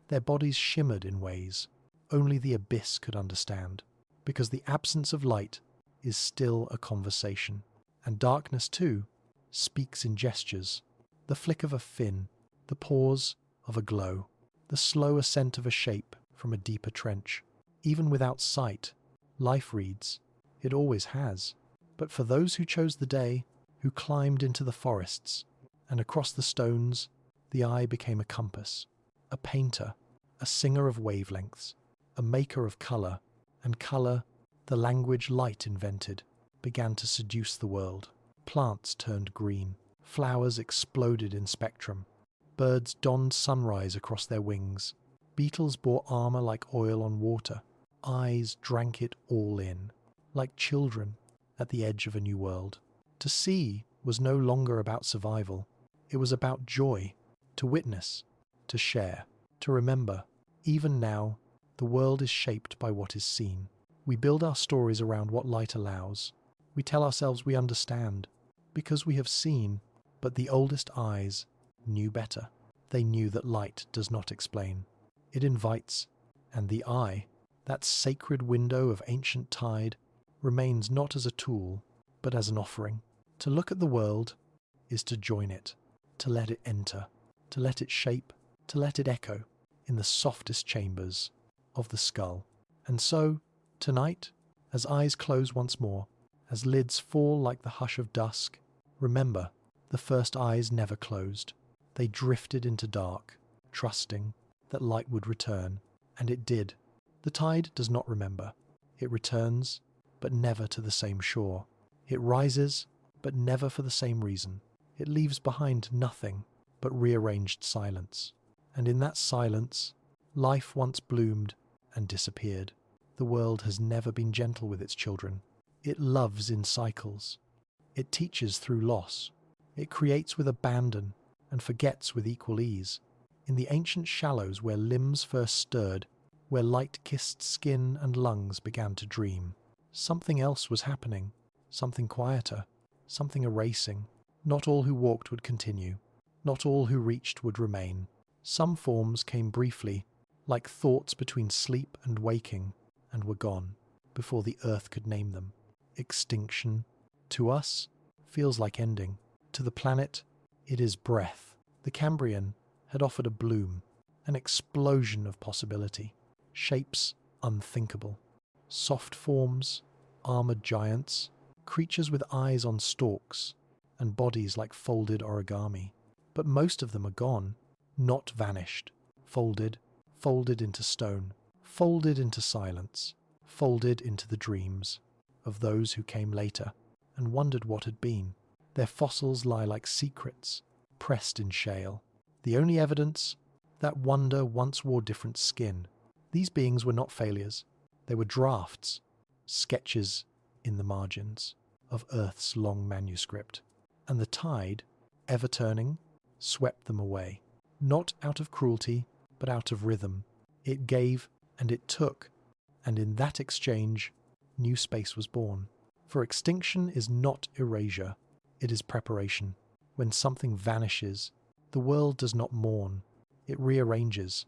Their bodies shimmered in ways only the abyss could understand, because the absence of light is still a conversation. And darkness, too, speaks in gestures. The flick of a fin, the pause of a glow, the slow ascent of a shape from a deeper trench. Even without sight, life reads. It always has. But for those who chose the day, who climbed into the forests, and across the stones, the eye became a compass, a painter, a singer of wavelengths, a maker of colour, and colour, the language light invented, began to seduce the world. Plants turned green, flowers exploded in spectrum, birds donned sunrise across their wings, beetles bore armour like oil on water, eyes drank it all in, like children at the edge of a new world. To see was no longer about survival, it was about joy, to witness, to share, to remember. Even now, the world is shaped by what is seen. We build our stories around what light allows. We tell ourselves we understand, because we have seen, but the oldest eyes knew better. They knew that light does not explain. It invites, and the eye, that sacred window of ancient tide, remains not as a tool, but as an offering. To look at the world is to join it, to let it enter, to let it shape, to let it echo in the softest chambers of the skull. And so, tonight, As eyes close once more, as lids fall like the hush of dusk, remember, the first eyes never closed. They drifted into dark, trusting that light would return, and it did. The tide does not remember. It returns, but never to the same shore. It rises, but never for the same reason. It leaves behind nothing but rearranged silence. And in that silence, life once bloomed and disappeared. The world has never been gentle with its children. It loves in cycles. It teaches through loss. It creates with abandon and forgets with equal ease. In the ancient shallows where limbs first stirred, where light-kissed skin and lungs began to dream, something else was happening, something quieter, something erasing. Not all who walked would continue. Not all who reached would remain. Some forms came briefly, like thoughts between sleep and waking, and were gone, before the earth could name them. Extinction, to us, feels like ending. To the planet, it is breath. The Cambrian had offered a bloom, an explosion of possibility, shapes unthinkable. Soft forms, armoured giants, creatures with eyes on stalks, and bodies like folded origami. But most of them are gone, not vanished, folded into stone, folded into silence, folded into the dreams of those who came later and wondered what had been. Their fossils lie like secrets, pressed in shale. The only evidence, that wonder once wore different skin. These beings were not failures. They were drafts, sketches in the margins of Earth's long manuscript. And the tide, ever turning, swept them away. Not out of cruelty, but out of rhythm. It gave and it took, and in that exchange, new space was born. For extinction is not erasure, it is preparation. When something vanishes, the world does not mourn. It rearranges.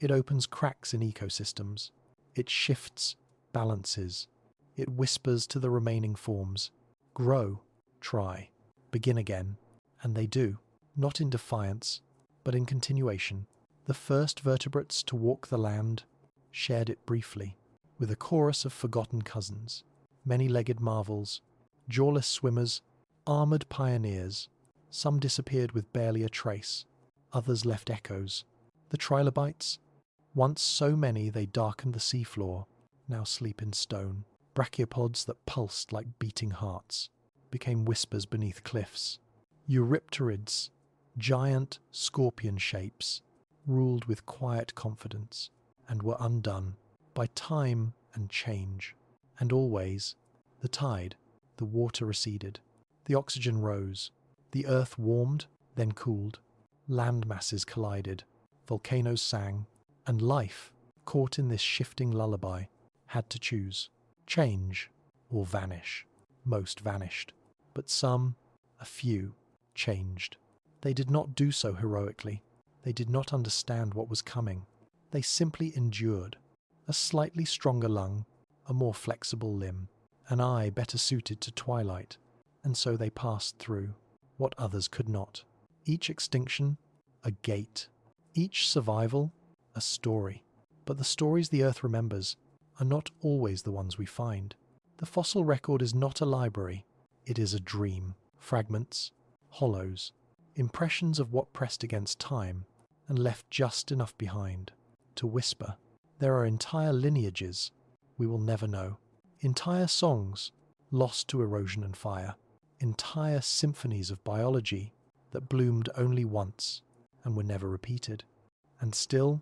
It opens cracks in ecosystems. It shifts, balances. It whispers to the remaining forms, grow, try, begin again. And they do, not in defiance, but in continuation. The first vertebrates to walk the land shared it briefly, with a chorus of forgotten cousins, many-legged marvels, jawless swimmers, armoured pioneers. Some disappeared with barely a trace, others left echoes. The trilobites, once so many they darkened the seafloor, now sleep in stone. Brachiopods that pulsed like beating hearts became whispers beneath cliffs. Eurypterids, giant scorpion shapes, ruled with quiet confidence and were undone by time and change. And always, the tide, the water receded, the oxygen rose, the earth warmed, then cooled, land masses collided, volcanoes sang, and life, caught in this shifting lullaby, had to choose, change or vanish. Most vanished, but some, a few, changed. They did not do so heroically. They did not understand what was coming. They simply endured. A slightly stronger lung, a more flexible limb, an eye better suited to twilight, and so they passed through what others could not. Each extinction, a gate. Each survival, a story. But the stories the Earth remembers are not always the ones we find. The fossil record is not a library. It is a dream. Fragments, hollows, impressions of what pressed against time and left just enough behind to whisper. There are entire lineages we will never know. Entire songs lost to erosion and fire. Entire symphonies of biology that bloomed only once and were never repeated. And still,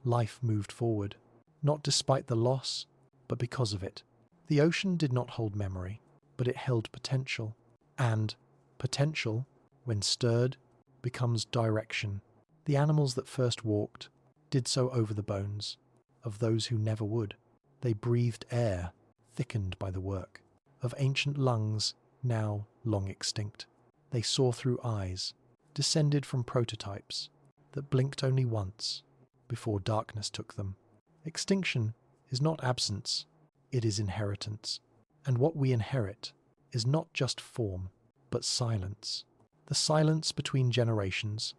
life moved forward, not despite the loss, but because of it. The ocean did not hold memory, but it held potential. And potential, when stirred, becomes direction. The animals that first walked did so over the bones of those who never would. They breathed air, thickened by the work, of ancient lungs now long extinct. They saw through eyes, descended from prototypes that blinked only once before darkness took them. Extinction is not absence, it is inheritance. And what we inherit is not just form, but silence. The silence between generations,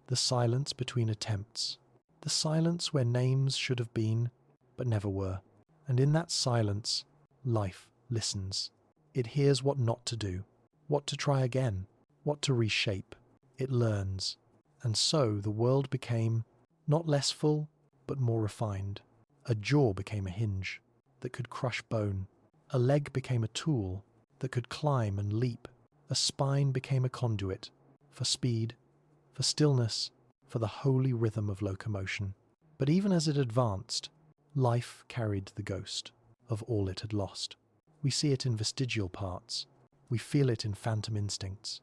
the silence between attempts, the silence where names should have been, but never were, And in that silence, life listens. It hears what not to do, what to try again, what to reshape. It learns. And so the world became not less full, but more refined. A jaw became a hinge that could crush bone. A leg became a tool that could climb and leap. A spine became a conduit for speed, for stillness, for the holy rhythm of locomotion. But even as it advanced, life carried the ghost of all it had lost. We see it in vestigial parts. We feel it in phantom instincts.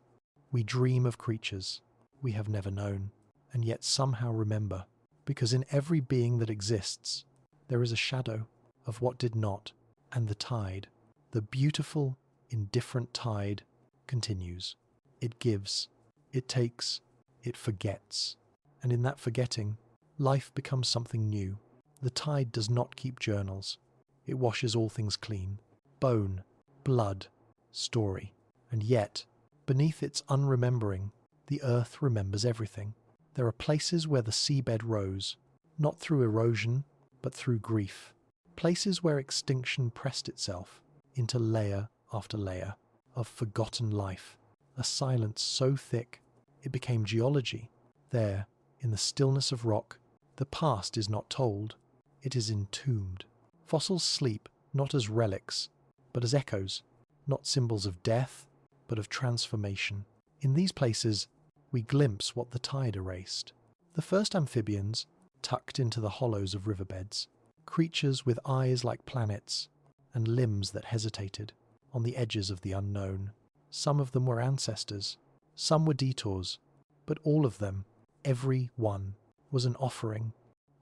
We dream of creatures we have never known, and yet somehow remember, because in every being that exists, there is a shadow of what did not, and the tide, the beautiful, indifferent tide, continues. It gives, it takes, it forgets, and in that forgetting, life becomes something new. The tide does not keep journals. It washes all things clean. Bone, blood, story. And yet, beneath its unremembering, the earth remembers everything. There are places where the seabed rose, not through erosion, but through grief. Places where extinction pressed itself into layer after layer of forgotten life. A silence so thick, it became geology. There, in the stillness of rock, the past is not told, it is entombed. Fossils sleep not as relics, but as echoes, not symbols of death, but of transformation. In these places, we glimpse what the tide erased. The first amphibians, tucked into the hollows of riverbeds, creatures with eyes like planets and limbs that hesitated on the edges of the unknown. Some of them were ancestors, some were detours, but all of them, every one, was an offering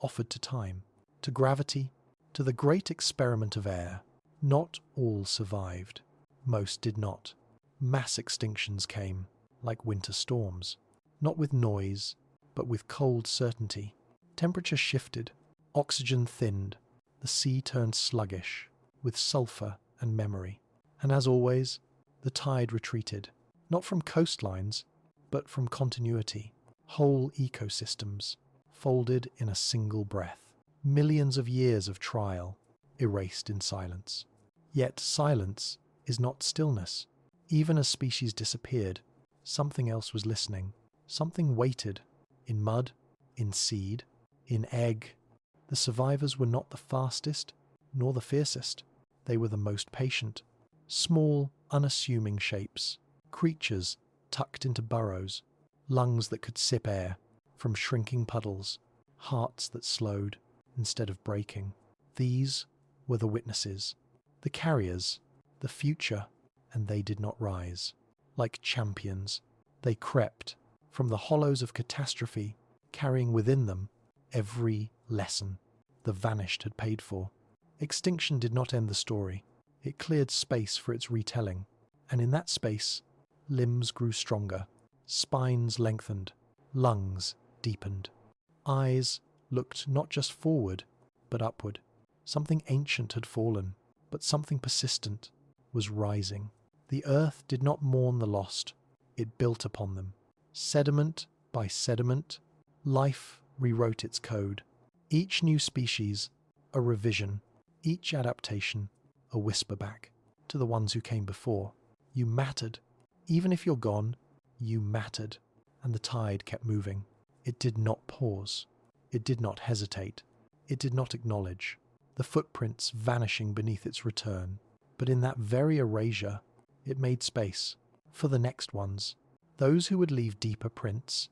offered to time, to gravity, to the great experiment of air. Not all survived. Most did not. Mass extinctions came, like winter storms, not with noise, but with cold certainty. Temperature shifted, oxygen thinned, the sea turned sluggish, with sulphur and memory. And as always, the tide retreated, not from coastlines, but from continuity. Whole ecosystems, folded in a single breath. Millions of years of trial, erased in silence. Yet silence is not stillness. Even as species disappeared, something else was listening. Something waited. In mud, in seed, in egg. The survivors were not the fastest, nor the fiercest. They were the most patient. Small, unassuming shapes. Creatures tucked into burrows. Lungs that could sip air from shrinking puddles. Hearts that slowed instead of breaking. These were the witnesses, the carriers, the future, and they did not rise. Like champions, they crept from the hollows of catastrophe, carrying within them every lesson the vanished had paid for. Extinction did not end the story. It cleared space for its retelling, and in that space, limbs grew stronger, spines lengthened, lungs deepened. Eyes looked not just forward, but upward. Something ancient had fallen, but something persistent was rising. The earth did not mourn the lost, it built upon them. Sediment by sediment, life rewrote its code. Each new species, a revision. Each adaptation, a whisper back to the ones who came before. You mattered. Even if you're gone, you mattered. And the tide kept moving. It did not pause. It did not hesitate. It did not acknowledge the footprints vanishing beneath its return. But in that very erasure, it made space for the next ones. Those who would leave deeper prints,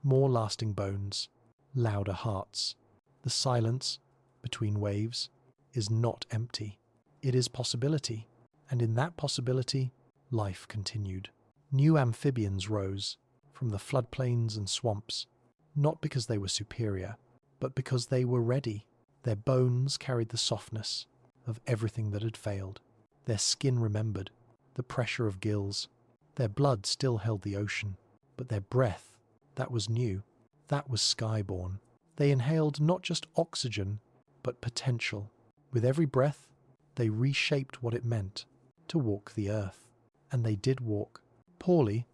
more lasting bones, louder hearts. The silence between waves is not empty. It is possibility. And in that possibility, life continued. New amphibians rose from the floodplains and swamps, not because they were superior, but because they were ready. Their bones carried the softness of everything that had failed. Their skin remembered the pressure of gills. Their blood still held the ocean, but their breath, that was new. That was skyborn. They inhaled not just oxygen, but potential. With every breath, they reshaped what it meant to walk the earth. And they did walk. Poorly,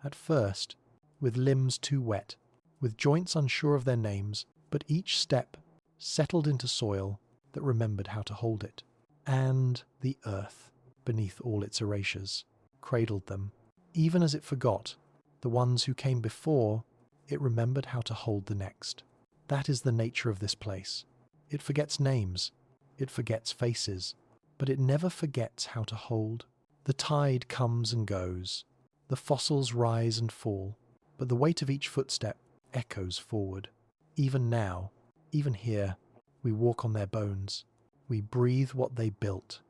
at first, with limbs too wet, with joints unsure of their names, but each step settled into soil that remembered how to hold it. And the earth, beneath all its erasures, cradled them. Even as it forgot the ones who came before, it remembered how to hold the next. That is the nature of this place. It forgets names, it forgets faces, but it never forgets how to hold. The tide comes and goes, the fossils rise and fall, but the weight of each footstep echoes forward. Even now, even here, we walk on their bones. We breathe what they built.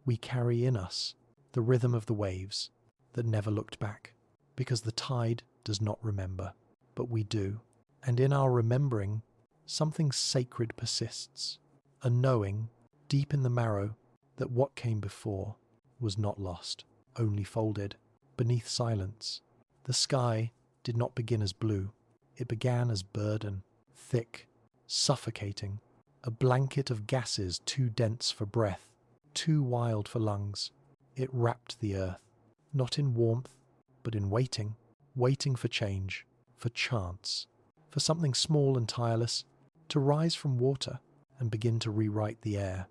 We carry in us the rhythm of the waves that never looked back, because the tide does not remember, but we do. And in our remembering, something sacred persists, a knowing, deep in the marrow, that what came before was not lost, only folded, beneath silence. The sky did not begin as blue. It began as burden, thick, suffocating, a blanket of gases too dense for breath, too wild for lungs. It wrapped the earth, not in warmth, but in waiting, waiting for change, for chance, for something small and tireless to rise from water and begin to rewrite the air.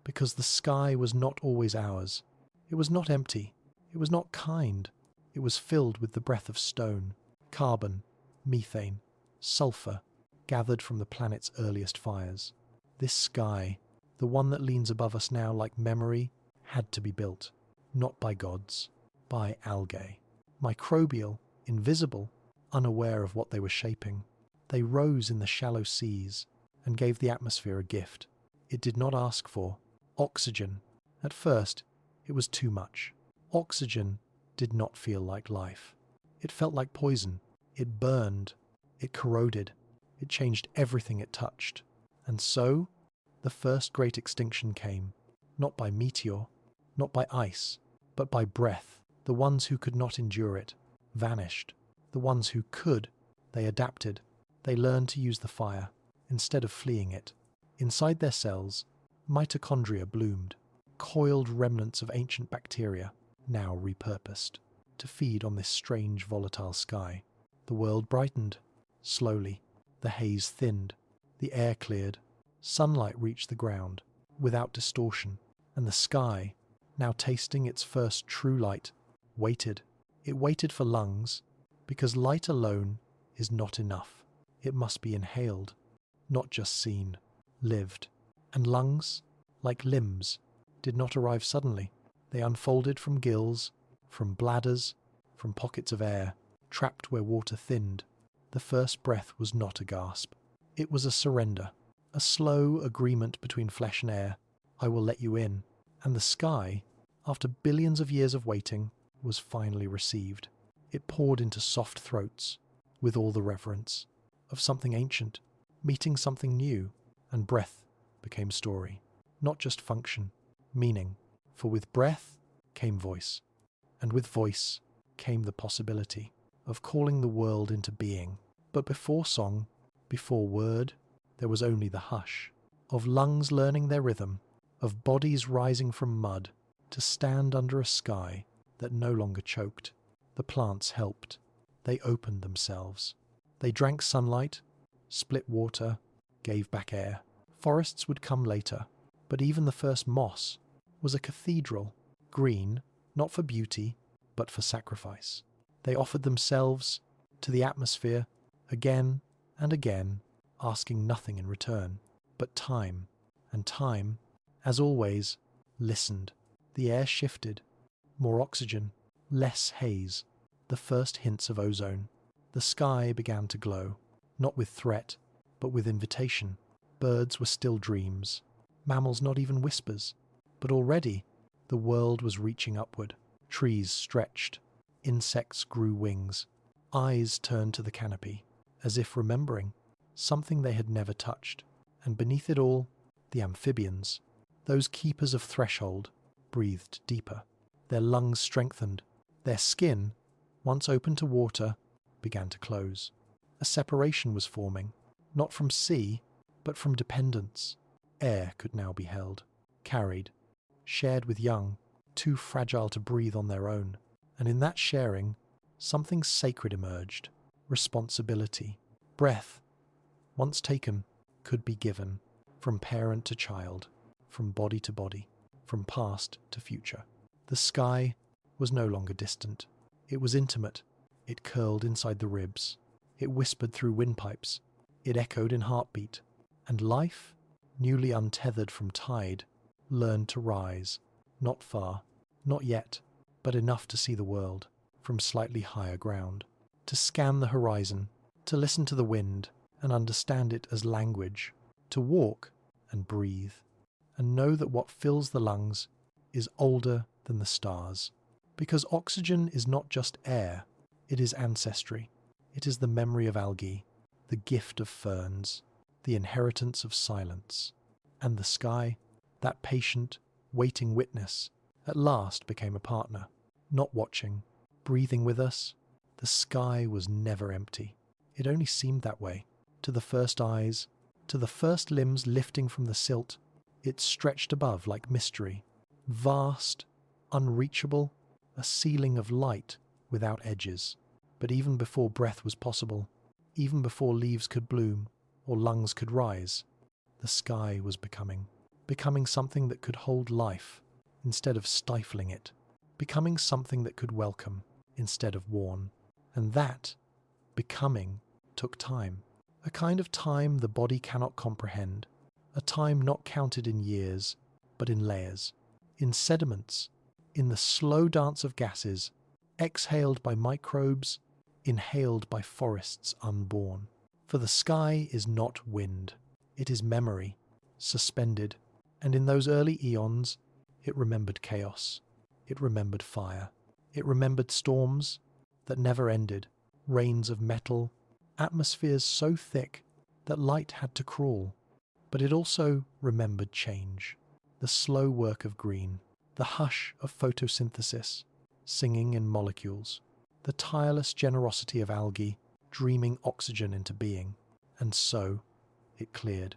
Because the sky was not always ours. It was not empty. It was not kind. It was filled with the breath of stone, carbon, methane, sulfur, gathered from the planet's earliest fires. This sky, the one that leans above us now like memory, had to be built, not by gods, by algae. Microbial, invisible, unaware of what they were shaping. They rose in the shallow seas and gave the atmosphere a gift it did not ask for. Oxygen. At first, it was too much. Oxygen did not feel like life. It felt like poison. It burned. It corroded. It changed everything it touched. And so, the first great extinction came, not by meteor, not by ice, but by breath. The ones who could not endure it vanished. The ones who could, they adapted. They learned to use the fire instead of fleeing it. Inside their cells, mitochondria bloomed, coiled remnants of ancient bacteria, now repurposed, to feed on this strange volatile sky. The world brightened. Slowly, the haze thinned, the air cleared, sunlight reached the ground, without distortion, and the sky, now tasting its first true light, waited. It waited for lungs, because light alone is not enough. It must be inhaled, not just seen, lived. And lungs, like limbs, did not arrive suddenly. They unfolded from gills, from bladders, from pockets of air, trapped where water thinned. The first breath was not a gasp. It was a surrender, a slow agreement between flesh and air. I will let you in. And the sky, after billions of years of waiting, was finally received. It poured into soft throats, with all the reverence of something ancient, meeting something new, and breath became story, not just function, meaning. For with breath came voice, and with voice came the possibility of calling the world into being. But before song, before word, there was only the hush, of lungs learning their rhythm, of bodies rising from mud to stand under a sky that no longer choked. The plants helped. They opened themselves. They drank sunlight, split water, gave back air. Forests would come later, but even the first moss was a cathedral, green, not for beauty, but for sacrifice. They offered themselves to the atmosphere again and again, asking nothing in return, but time. And time, as always, listened. The air shifted. More oxygen, less haze, the first hints of ozone. The sky began to glow, not with threat, but with invitation. Birds were still dreams, mammals not even whispers, but already the world was reaching upward. Trees stretched, insects grew wings, eyes turned to the canopy, as if remembering something they had never touched. And beneath it all, the amphibians, those keepers of threshold, breathed deeper. Their lungs strengthened. Their skin, once open to water, began to close. A separation was forming, not from sea, but from dependence. Air could now be held, carried, shared with young, too fragile to breathe on their own. And in that sharing, something sacred emerged. Responsibility. Breath, once taken, could be given. from parent to child, from body to body, from past to future. The sky was no longer distant. It was intimate. It curled inside the ribs. It whispered through windpipes. It echoed in heartbeat. And life, newly untethered from tide, learned to rise, not far, not yet, but enough to see the world from slightly higher ground, to scan the horizon, to listen to the wind and understand it as language, to walk and breathe, and know that what fills the lungs is older than the stars. Because oxygen is not just air, it is ancestry. It is the memory of algae, the gift of ferns, the inheritance of silence. And the sky, that patient, waiting witness, at last became a partner, not watching, breathing with us. The sky was never empty. It only seemed that way. To the first eyes, to the first limbs lifting from the silt, it stretched above like mystery, vast, unreachable, a ceiling of light without edges. But even before breath was possible, even before leaves could bloom or lungs could rise, the sky was becoming something that could hold life instead of stifling it, becoming something that could welcome instead of warn. And that becoming took time, a kind of time the body cannot comprehend, a time not counted in years, but in layers, in sediments, in the slow dance of gases, exhaled by microbes, inhaled by forests unborn. For the sky is not wind, it is memory, suspended, and in those early eons, it remembered chaos, it remembered fire, it remembered storms that never ended, rains of metal, atmospheres so thick that light had to crawl. But it also remembered change, the slow work of green, the hush of photosynthesis, singing in molecules, the tireless generosity of algae dreaming oxygen into being. And so it cleared,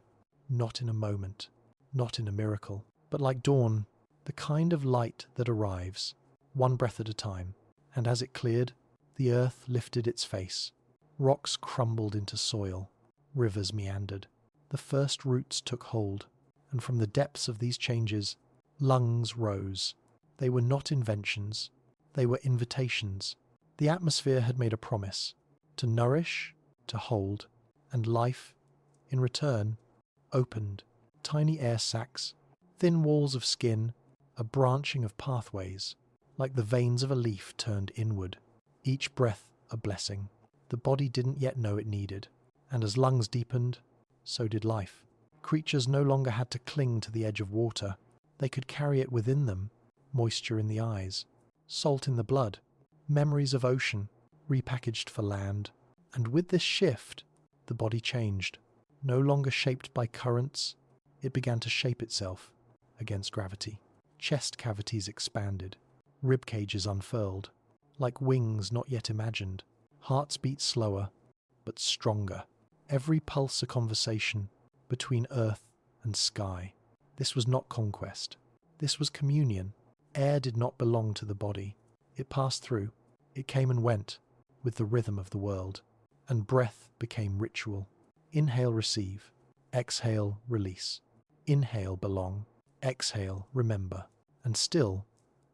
not in a moment, not in a miracle, but like dawn, the kind of light that arrives, one breath at a time. And as it cleared, the earth lifted its face, rocks crumbled into soil, rivers meandered, the first roots took hold, and from the depths of these changes, lungs rose. They were not inventions, they were invitations. The atmosphere had made a promise, to nourish, to hold, and life, in return, opened, tiny air sacs, thin walls of skin, a branching of pathways, like the veins of a leaf turned inward, each breath a blessing. The body didn't yet know it needed, and as lungs deepened, so did life. Creatures no longer had to cling to the edge of water. They could carry it within them, moisture in the eyes, salt in the blood, memories of ocean, repackaged for land. And with this shift, the body changed. No longer shaped by currents, it began to shape itself against gravity. Chest cavities expanded, rib cages unfurled, like wings not yet imagined. Hearts beat slower, but stronger. Every pulse a conversation between earth and sky. This was not conquest. This was communion. Air did not belong to the body. It passed through. It came and went with the rhythm of the world. And breath became ritual. Inhale, receive. Exhale, release. Inhale, belong. Exhale, remember. And still,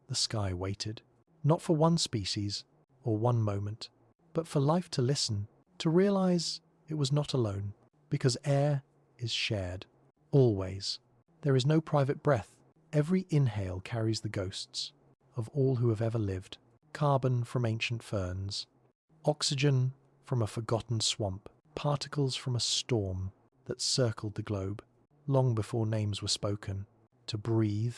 the sky waited. Not for one species or one moment, but for life to listen, to realize it was not alone, because air is shared, always. There is no private breath. Every inhale carries the ghosts of all who have ever lived, carbon from ancient ferns, oxygen from a forgotten swamp, particles from a storm that circled the globe long before names were spoken. To breathe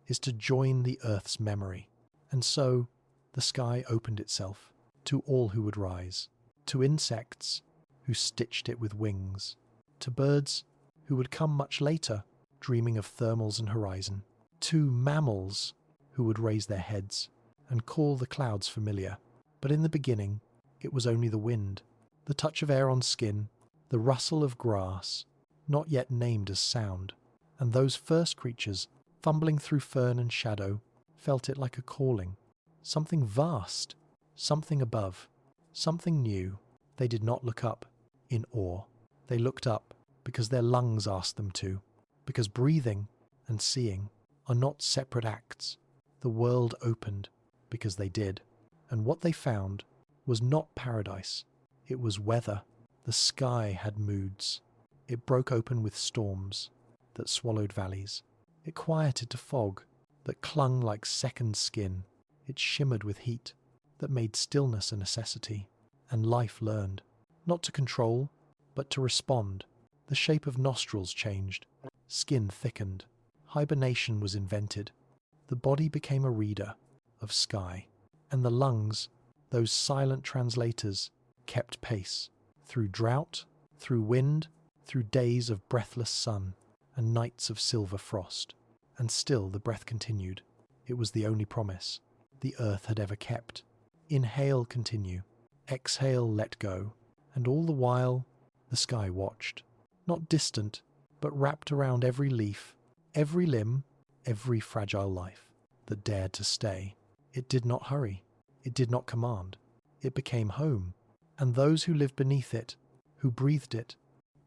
is to join the earth's memory. And so the sky opened itself to all who would rise, to insects who stitched it with wings, to birds who would come much later, dreaming of thermals and horizon, to mammals who would raise their heads and call the clouds familiar. But in the beginning, it was only the wind, the touch of air on skin, the rustle of grass, not yet named as sound, and those first creatures, fumbling through fern and shadow, felt it like a calling, something vast, something above, something new. They did not look up in awe. They looked up because their lungs asked them to, because breathing and seeing are not separate acts. The world opened because they did, and what they found was not paradise. It was weather. The sky had moods. It broke open with storms that swallowed valleys. It quieted to fog that clung like second skin. It shimmered with heat that made stillness a necessity, and life learned, not to control, but to respond. The shape of nostrils changed, skin thickened, hibernation was invented. The body became a reader of sky, and the lungs, those silent translators, kept pace. Through drought, through wind, through days of breathless sun, and nights of silver frost. And still the breath continued. It was the only promise the earth had ever kept. Inhale, continue. Exhale, let go. And all the while, the sky watched. Not distant, but wrapped around every leaf, every limb, every fragile life that dared to stay. It did not hurry. It did not command. It became home. And those who lived beneath it, who breathed it,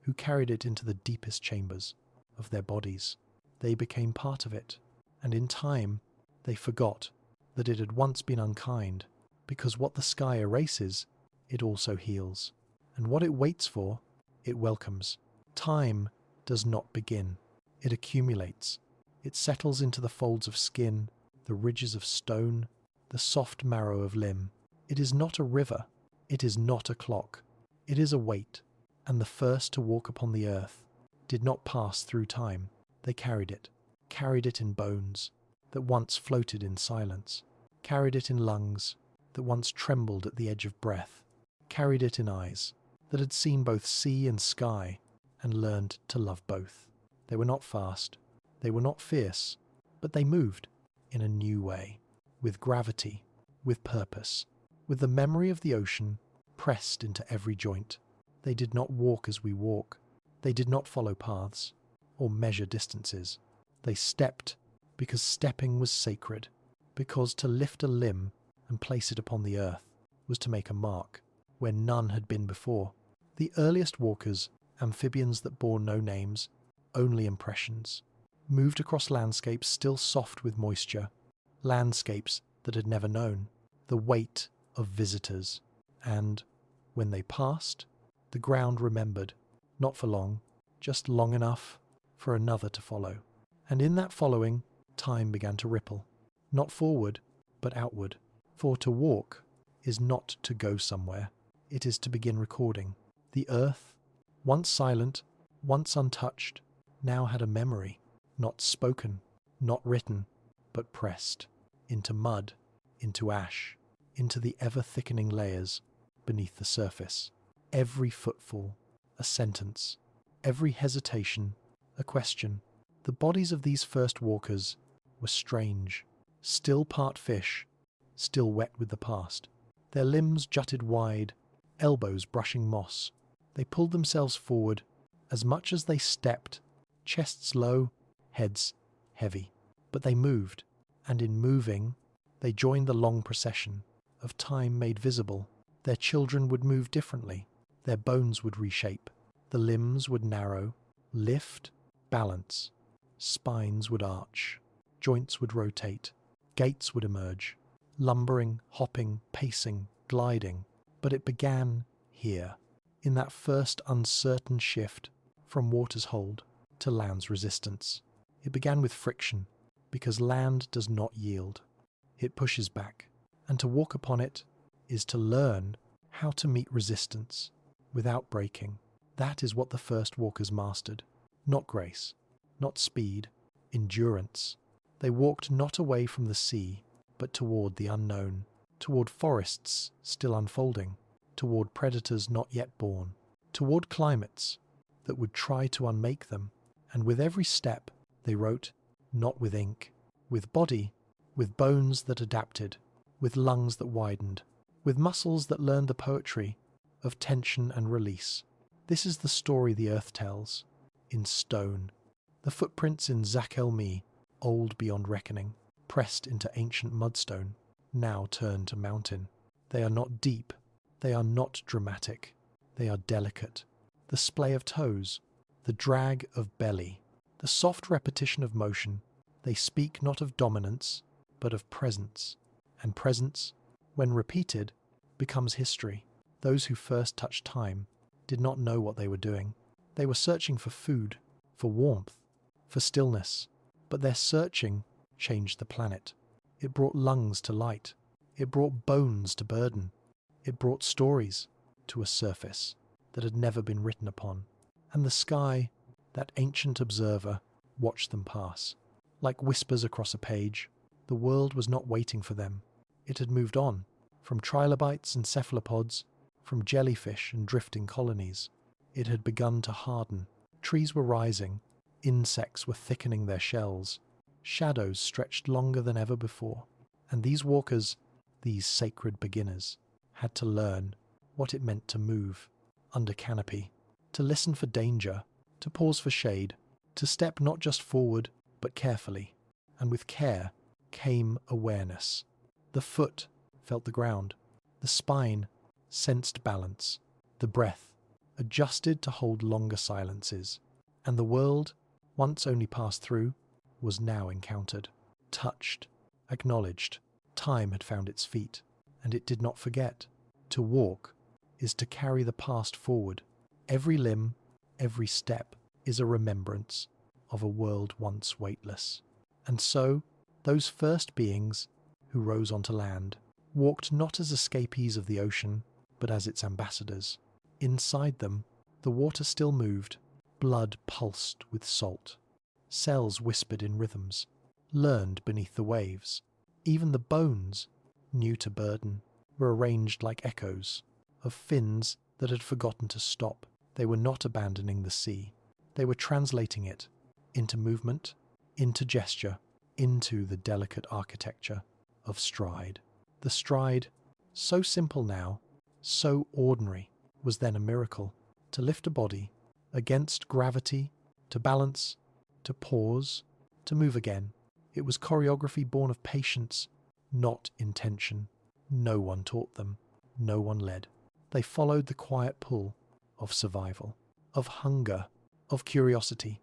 who carried it into the deepest chambers of their bodies, they became part of it. And in time, they forgot that it had once been unkind, because what the sky erases, it also heals. And what it waits for, it welcomes. Time does not begin. It accumulates. It settles into the folds of skin, the ridges of stone, the soft marrow of limb. It is not a river. It is not a clock. It is a weight. And the first to walk upon the earth did not pass through time. They carried it in bones that once floated in silence, carried it in lungs that once trembled at the edge of breath, carried it in eyes that had seen both sea and sky and learned to love both. They were not fast, they were not fierce, but they moved in a new way, with gravity, with purpose, with the memory of the ocean pressed into every joint. They did not walk as we walk. They did not follow paths or measure distances. They stepped because stepping was sacred, because to lift a limb and place it upon the earth was to make a mark where none had been before. The earliest walkers, amphibians that bore no names, only impressions, moved across landscapes still soft with moisture, landscapes that had never known the weight of visitors. And when they passed, the ground remembered, not for long, just long enough for another to follow. And in that following, time began to ripple, not forward, but outward. For to walk is not to go somewhere, it is to begin recording. The earth, once silent, once untouched, now had a memory, not spoken, not written, but pressed into mud, into ash, into the ever-thickening layers beneath the surface. Every footfall, a sentence, every hesitation, a question. The bodies of these first walkers were strange, still part fish, still wet with the past. Their limbs jutted wide, elbows brushing moss. They pulled themselves forward as much as they stepped, chests low, heads heavy. But they moved, and in moving, they joined the long procession of time made visible. Their children would move differently. Their bones would reshape. The limbs would narrow, lift, balance. Spines would arch. Joints would rotate. Gaits would emerge. Lumbering, hopping, pacing, gliding. But it began here, in that first uncertain shift from water's hold to land's resistance. It began with friction, because land does not yield. It pushes back, and to walk upon it is to learn how to meet resistance without breaking. That is what the first walkers mastered. Not grace, not speed, endurance. They walked not away from the sea, but toward the unknown, toward forests still unfolding, toward predators not yet born, toward climates that would try to unmake them. And with every step, they wrote, not with ink, with body, with bones that adapted, with lungs that widened, with muscles that learned the poetry of tension and release. This is the story the earth tells, in stone. The footprints in Zakelmi, old beyond reckoning, pressed into ancient mudstone, now turned to mountain. They are not deep, they are not dramatic, they are delicate. The splay of toes, the drag of belly, The soft repetition of motion, they speak not of dominance, but of presence. And presence, when repeated, becomes history. Those who first touched time did not know what they were doing. They were searching for food, for warmth, for stillness. But their searching changed the planet. It brought lungs to light. It brought bones to burden. It brought stories to a surface that had never been written upon. And the sky, that ancient observer, watched them pass. Like whispers across a page, the world was not waiting for them. It had moved on, from trilobites and cephalopods, from jellyfish and drifting colonies. It had begun to harden. Trees were rising. Insects were thickening their shells. Shadows stretched longer than ever before. And these walkers, these sacred beginners, had to learn what it meant to move under canopy, to listen for danger, to pause for shade, to step not just forward, but carefully. And with care came awareness. The foot felt the ground. The spine sensed balance. The breath adjusted to hold longer silences. And the world, once only passed through, was now encountered, touched, acknowledged. Time had found its feet, and it did not forget. To walk is to carry the past forward. Every limb, every step is a remembrance of a world once weightless. And so, those first beings who rose onto land walked not as escapees of the ocean, but as its ambassadors. Inside them, the water still moved, blood pulsed with salt. Cells whispered in rhythms, learned beneath the waves. Even the bones, new to burden, were arranged like echoes of fins that had forgotten to stop. They were not abandoning the sea. They were translating it into movement, into gesture, into the delicate architecture of stride. The stride, so simple now, so ordinary, was then a miracle. To lift a body against gravity, to balance, to pause, to move again. It was choreography born of patience, not intention. No one taught them. No one led. They followed the quiet pull of survival, of hunger, of curiosity.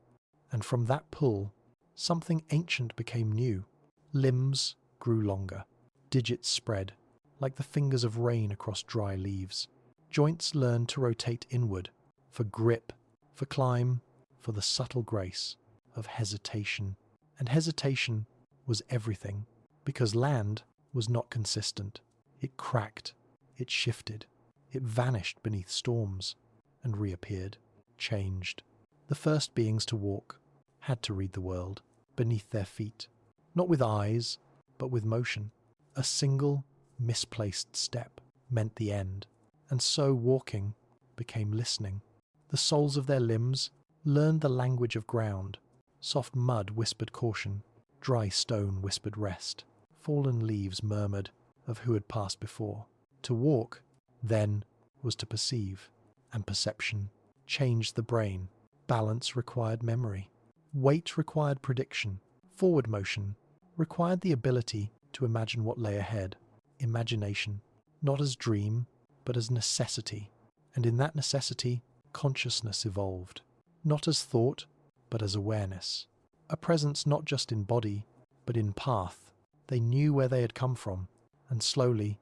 And from that pull, something ancient became new. Limbs grew longer. Digits spread, like the fingers of rain across dry leaves. Joints learned to rotate inward, for grip, for climb, for the subtle grace of hesitation. And hesitation was everything, because land was not consistent. It cracked, it shifted, it vanished beneath storms, and reappeared, changed. The first beings to walk had to read the world beneath their feet, not with eyes, but with motion. A single, misplaced step meant the end, and so walking became listening. The soles of their limbs learned the language of ground. Soft mud whispered caution, dry stone whispered rest, fallen leaves murmured of who had passed before. To walk, then, was to perceive, and perception changed the brain. Balance required memory. Weight required prediction. Forward motion required the ability to imagine what lay ahead. Imagination, not as dream, but as necessity. And in that necessity, consciousness evolved. Not as thought, but as awareness. A presence not just in body, but in path. They knew where they had come from, and slowly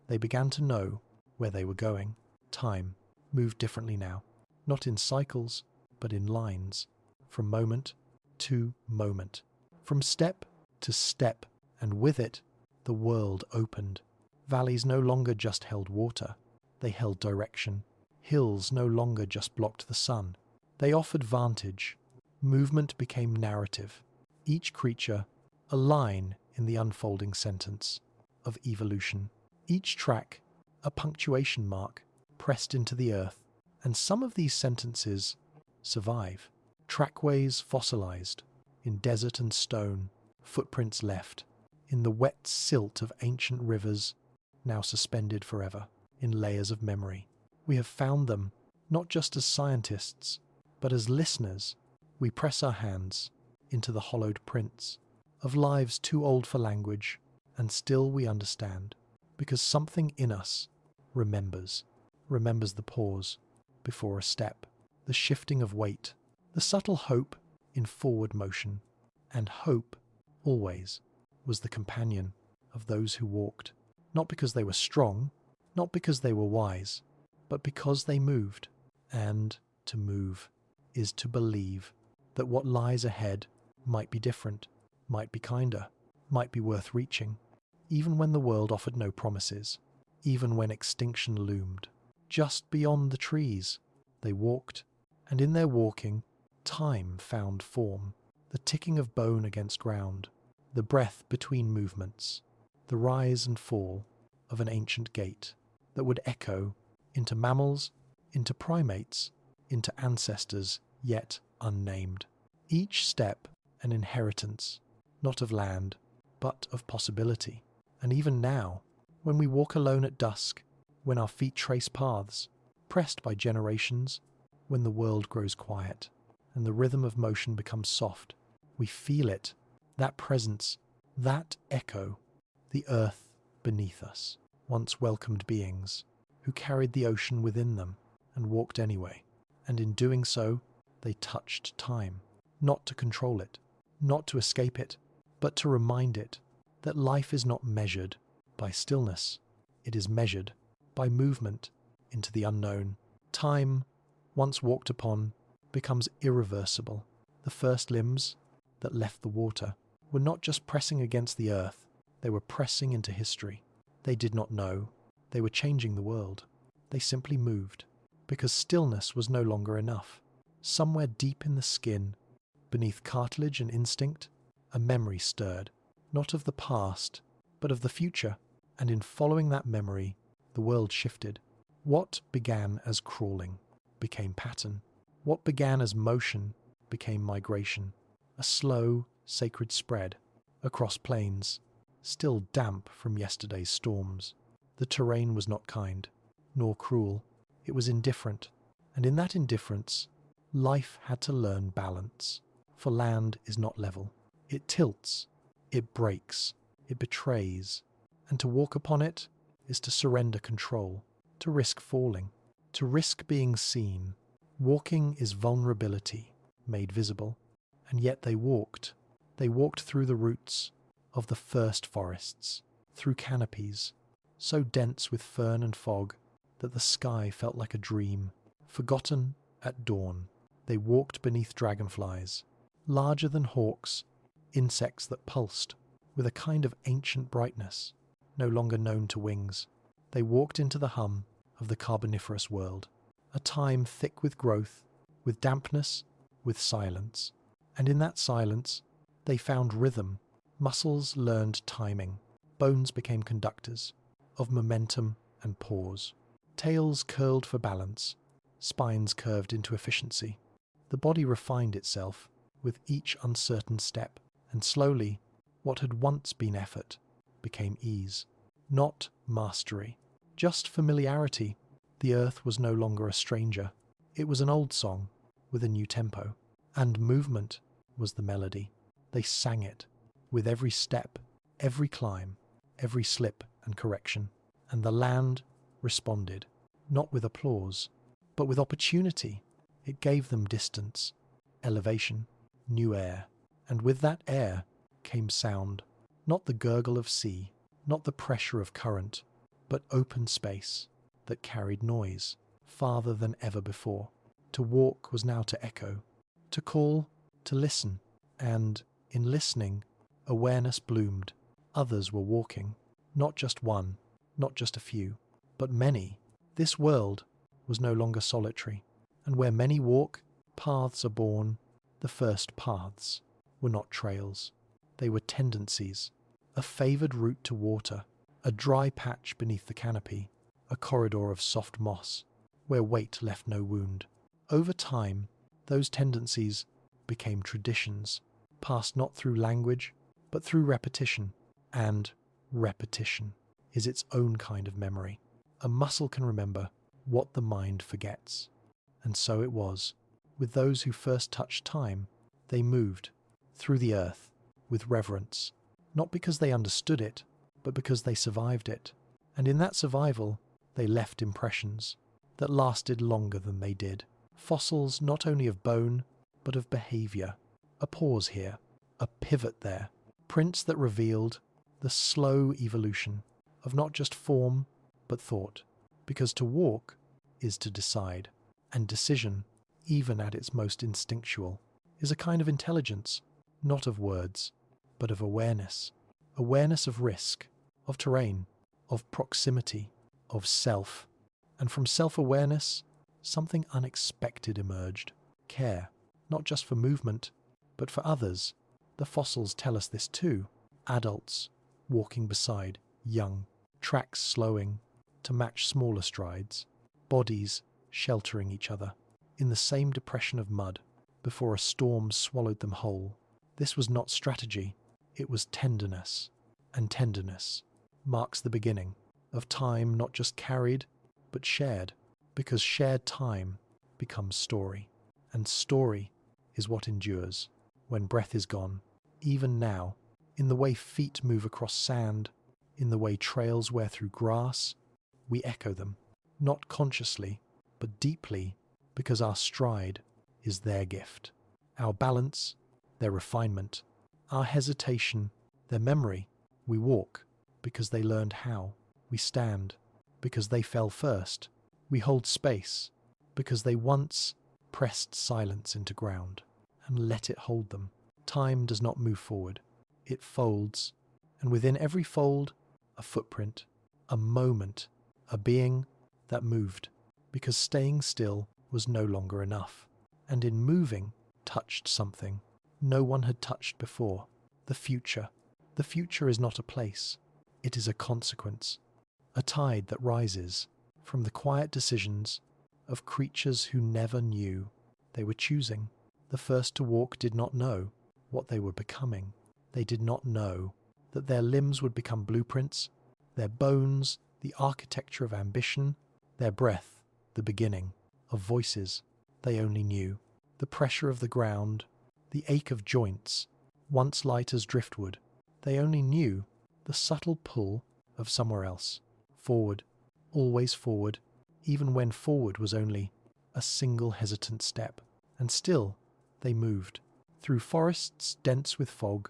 they began to know where they were going. Time moved differently now, not in cycles, but in lines, from moment to moment, from step to step, and with it, the world opened. Valleys no longer just held water, they held direction. Hills no longer just blocked the sun, they offered vantage. Movement became narrative, each creature a line in the unfolding sentence of evolution. Each track a punctuation mark pressed into the earth, and some of these sentences survive. Trackways fossilized, in desert and stone, footprints left, in the wet silt of ancient rivers, now suspended forever, in layers of memory. We have found them, not just as scientists, but as listeners. We press our hands into the hollowed prints of lives too old for language, and still we understand, because something in us remembers the pause before a step, the shifting of weight, the subtle hope in forward motion, and hope, always, was the companion of those who walked, not because they were strong, not because they were wise, but because they moved, and to move is to believe that what lies ahead might be different, might be kinder, might be worth reaching, even when the world offered no promises, even when extinction loomed. Just beyond the trees, they walked, and in their walking, time found form, the ticking of bone against ground, the breath between movements, the rise and fall of an ancient gate that would echo into mammals, into primates, into ancestors yet unnamed. Each step an inheritance, not of land, but of possibility. And even now, when we walk alone at dusk, when our feet trace paths, pressed by generations, when the world grows quiet, and the rhythm of motion becomes soft, we feel it, that presence, that echo, the earth beneath us, once welcomed beings, who carried the ocean within them and walked anyway, and in doing so, they touched time, not to control it, not to escape it, but to remind it that life is not measured by stillness, it is measured by movement into the unknown. Time, once walked upon, becomes irreversible. The first limbs that left the water were not just pressing against the earth, they were pressing into history. They did not know. They were changing the world. They simply moved, because stillness was no longer enough. Somewhere deep in the skin, beneath cartilage and instinct, a memory stirred, not of the past, but of the future, and in following that memory, the world shifted. What began as crawling became pattern. What began as motion became migration, a slow, sacred spread across plains, still damp from yesterday's storms. The terrain was not kind, nor cruel. It was indifferent, and in that indifference, life had to learn balance. For land is not level. It tilts, it breaks, it betrays, and to walk upon it is to surrender control, to risk falling, to risk being seen. Walking is vulnerability made visible, and yet they walked. They walked through the roots of the first forests, through canopies, so dense with fern and fog that the sky felt like a dream, forgotten at dawn. They walked beneath dragonflies, larger than hawks, insects that pulsed with a kind of ancient brightness, no longer known to wings. They walked into the hum of the Carboniferous world, a time thick with growth, with dampness, with silence. And in that silence, they found rhythm. Muscles learned timing. Bones became conductors of momentum and pause. Tails curled for balance. Spines curved into efficiency. The body refined itself with each uncertain step, and slowly, what had once been effort became ease. Not mastery, just familiarity. The earth was no longer a stranger. It was an old song with a new tempo, and movement was the melody. They sang it with every step, every climb, every slip and correction, and the land responded, not with applause, but with opportunity. It gave them distance, elevation, new air, and with that air came sound, not the gurgle of sea, not the pressure of current, but open space that carried noise farther than ever before. To walk was now to echo, to call, to listen, and in listening, awareness bloomed. Others were walking, not just one, not just a few, but many. This world was no longer solitary, and where many walk, paths are born. The first paths were not trails. They were tendencies, a favoured route to water, a dry patch beneath the canopy, a corridor of soft moss, where weight left no wound. Over time, those tendencies became traditions, passed not through language, but through repetition. And repetition is its own kind of memory. A muscle can remember what the mind forgets. And so it was. With those who first touched time, they moved through the earth with reverence, not because they understood it, but because they survived it. And in that survival, they left impressions that lasted longer than they did. Fossils not only of bone, but of behaviour, a pause here, a pivot there, prints that revealed the slow evolution of not just form, but thought. Because to walk is to decide, and decision, even at its most instinctual, is a kind of intelligence, not of words, but of awareness. Awareness of risk, of terrain, of proximity, of self. And from self-awareness, something unexpected emerged. Care, not just for movement, but for others. The fossils tell us this too. Adults walking beside young, tracks slowing to match smaller strides, bodies sheltering each other in the same depression of mud before a storm swallowed them whole. This was not strategy, it was tenderness. And tenderness marks the beginning of time not just carried, but shared, because shared time becomes story. And story is what endures when breath is gone. Even now, in the way feet move across sand, in the way trails wear through grass, we echo them, not consciously, but deeply, because our stride is their gift. Our balance, their refinement, our hesitation, their memory. We walk because they learned how. We stand because they fell first. We hold space because they once pressed silence into ground and let it hold them. Time does not move forward. It folds, and within every fold, a footprint, a moment, a being that moved, because staying still was no longer enough, and in moving, touched something no one had touched before. The future. The future is not a place. It is a consequence, a tide that rises from the quiet decisions of creatures who never knew they were choosing. The first to walk did not know what they were becoming. They did not know that their limbs would become blueprints, their bones the architecture of ambition, their breath the beginning of voices they only knew. The pressure of the ground, the ache of joints, once light as driftwood, they only knew the subtle pull of somewhere else. Forward, always forward, even when forward was only a single hesitant step. And still they moved, through forests dense with fog,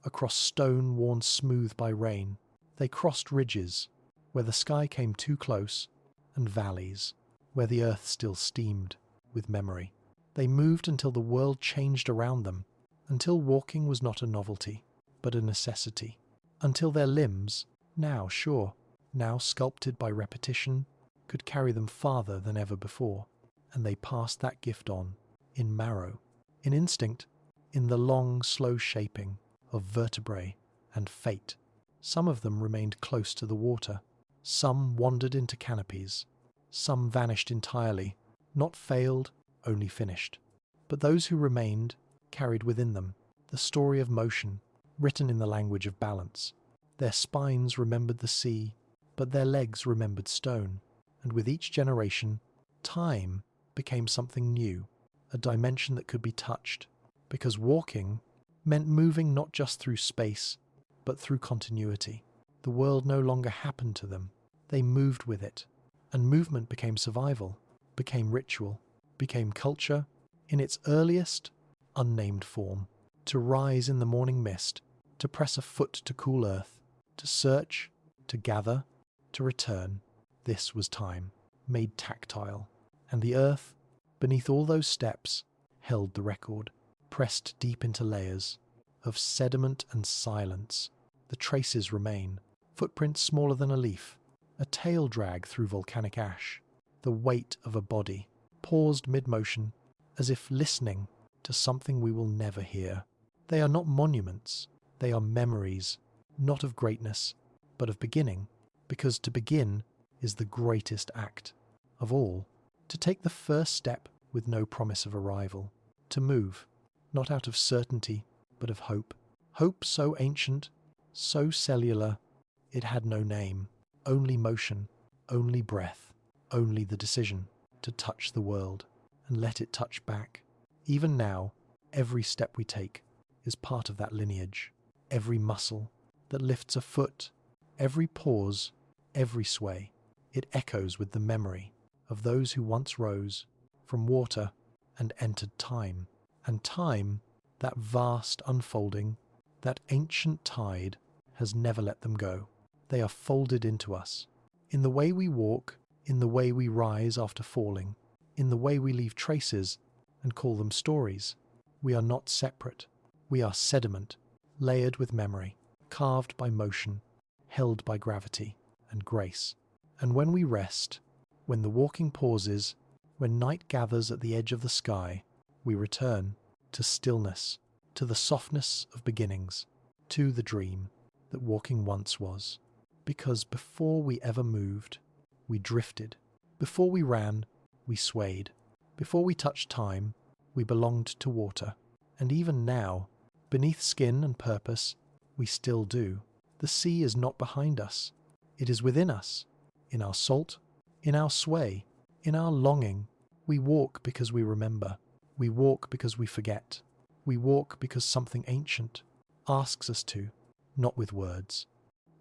across stone worn smooth by rain. They crossed ridges where the sky came too close, and valleys where the earth still steamed with memory. They moved until the world changed around them, until walking was not a novelty, but a necessity, until their limbs, now sure, now sculpted by repetition, could carry them farther than ever before. And they passed that gift on, in marrow, in instinct, in the long, slow shaping of vertebrae and fate. Some of them remained close to the water. Some wandered into canopies. Some vanished entirely, not failed, only finished. But those who remained carried within them the story of motion, written in the language of balance. Their spines remembered the sea, but their legs remembered stone. And with each generation, time became something new, a dimension that could be touched, because walking meant moving not just through space, but through continuity. The world no longer happened to them. They moved with it, and movement became survival, became ritual, became culture in its earliest, unnamed form. To rise in the morning mist, to press a foot to cool earth, to search, to gather, to return. This was time, made tactile, and the earth, beneath all those steps, held the record, pressed deep into layers of sediment and silence. The traces remain, footprints smaller than a leaf, a tail drag through volcanic ash, the weight of a body, paused mid-motion, as if listening to something we will never hear. They are not monuments, they are memories, not of greatness, but of beginning, because to begin is the greatest act of all. To take the first step with no promise of arrival, to move, not out of certainty, but of hope. Hope so ancient, so cellular, it had no name, only motion, only breath, only the decision to touch the world and let it touch back. Even now, every step we take is part of that lineage. Every muscle that lifts a foot, every pause, every sway, it echoes with the memory of those who once rose from water and entered time. And time that vast unfolding, that ancient tide has never let them go. They are folded into us. In the way we walk, in the way we rise after falling, in the way we leave traces and call them stories. We are not separate. We are sediment, layered with memory, carved by motion, held by gravity and grace. And when we rest, when the walking pauses, when night gathers at the edge of the sky, we return to stillness, to the softness of beginnings, to the dream that walking once was. Because before we ever moved, we drifted. Before we ran, we swayed. Before we touched time, we belonged to water. And even now, beneath skin and purpose, we still do. The sea is not behind us. It is within us, in our salt, in our sway, in our longing. We walk because we remember. We walk because we forget. We walk because something ancient asks us to, not with words,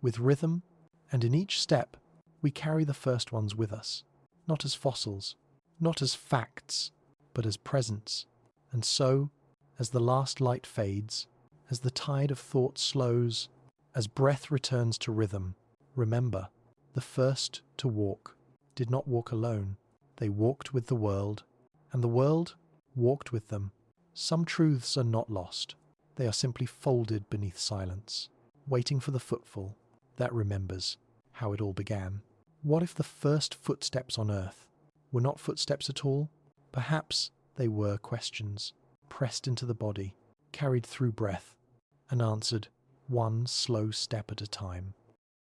with rhythm, and in each step we carry the first ones with us, not as fossils, not as facts, but as presence. And so, as the last light fades, as the tide of thought slows, as breath returns to rhythm, remember, the first to walk did not walk alone. They walked with the world, and the world walked with them. Some truths are not lost. They are simply folded beneath silence, waiting for the footfall that remembers how it all began. What if the first footsteps on earth were not footsteps at all? Perhaps they were questions, pressed into the body, carried through breath, and answered one slow step at a time.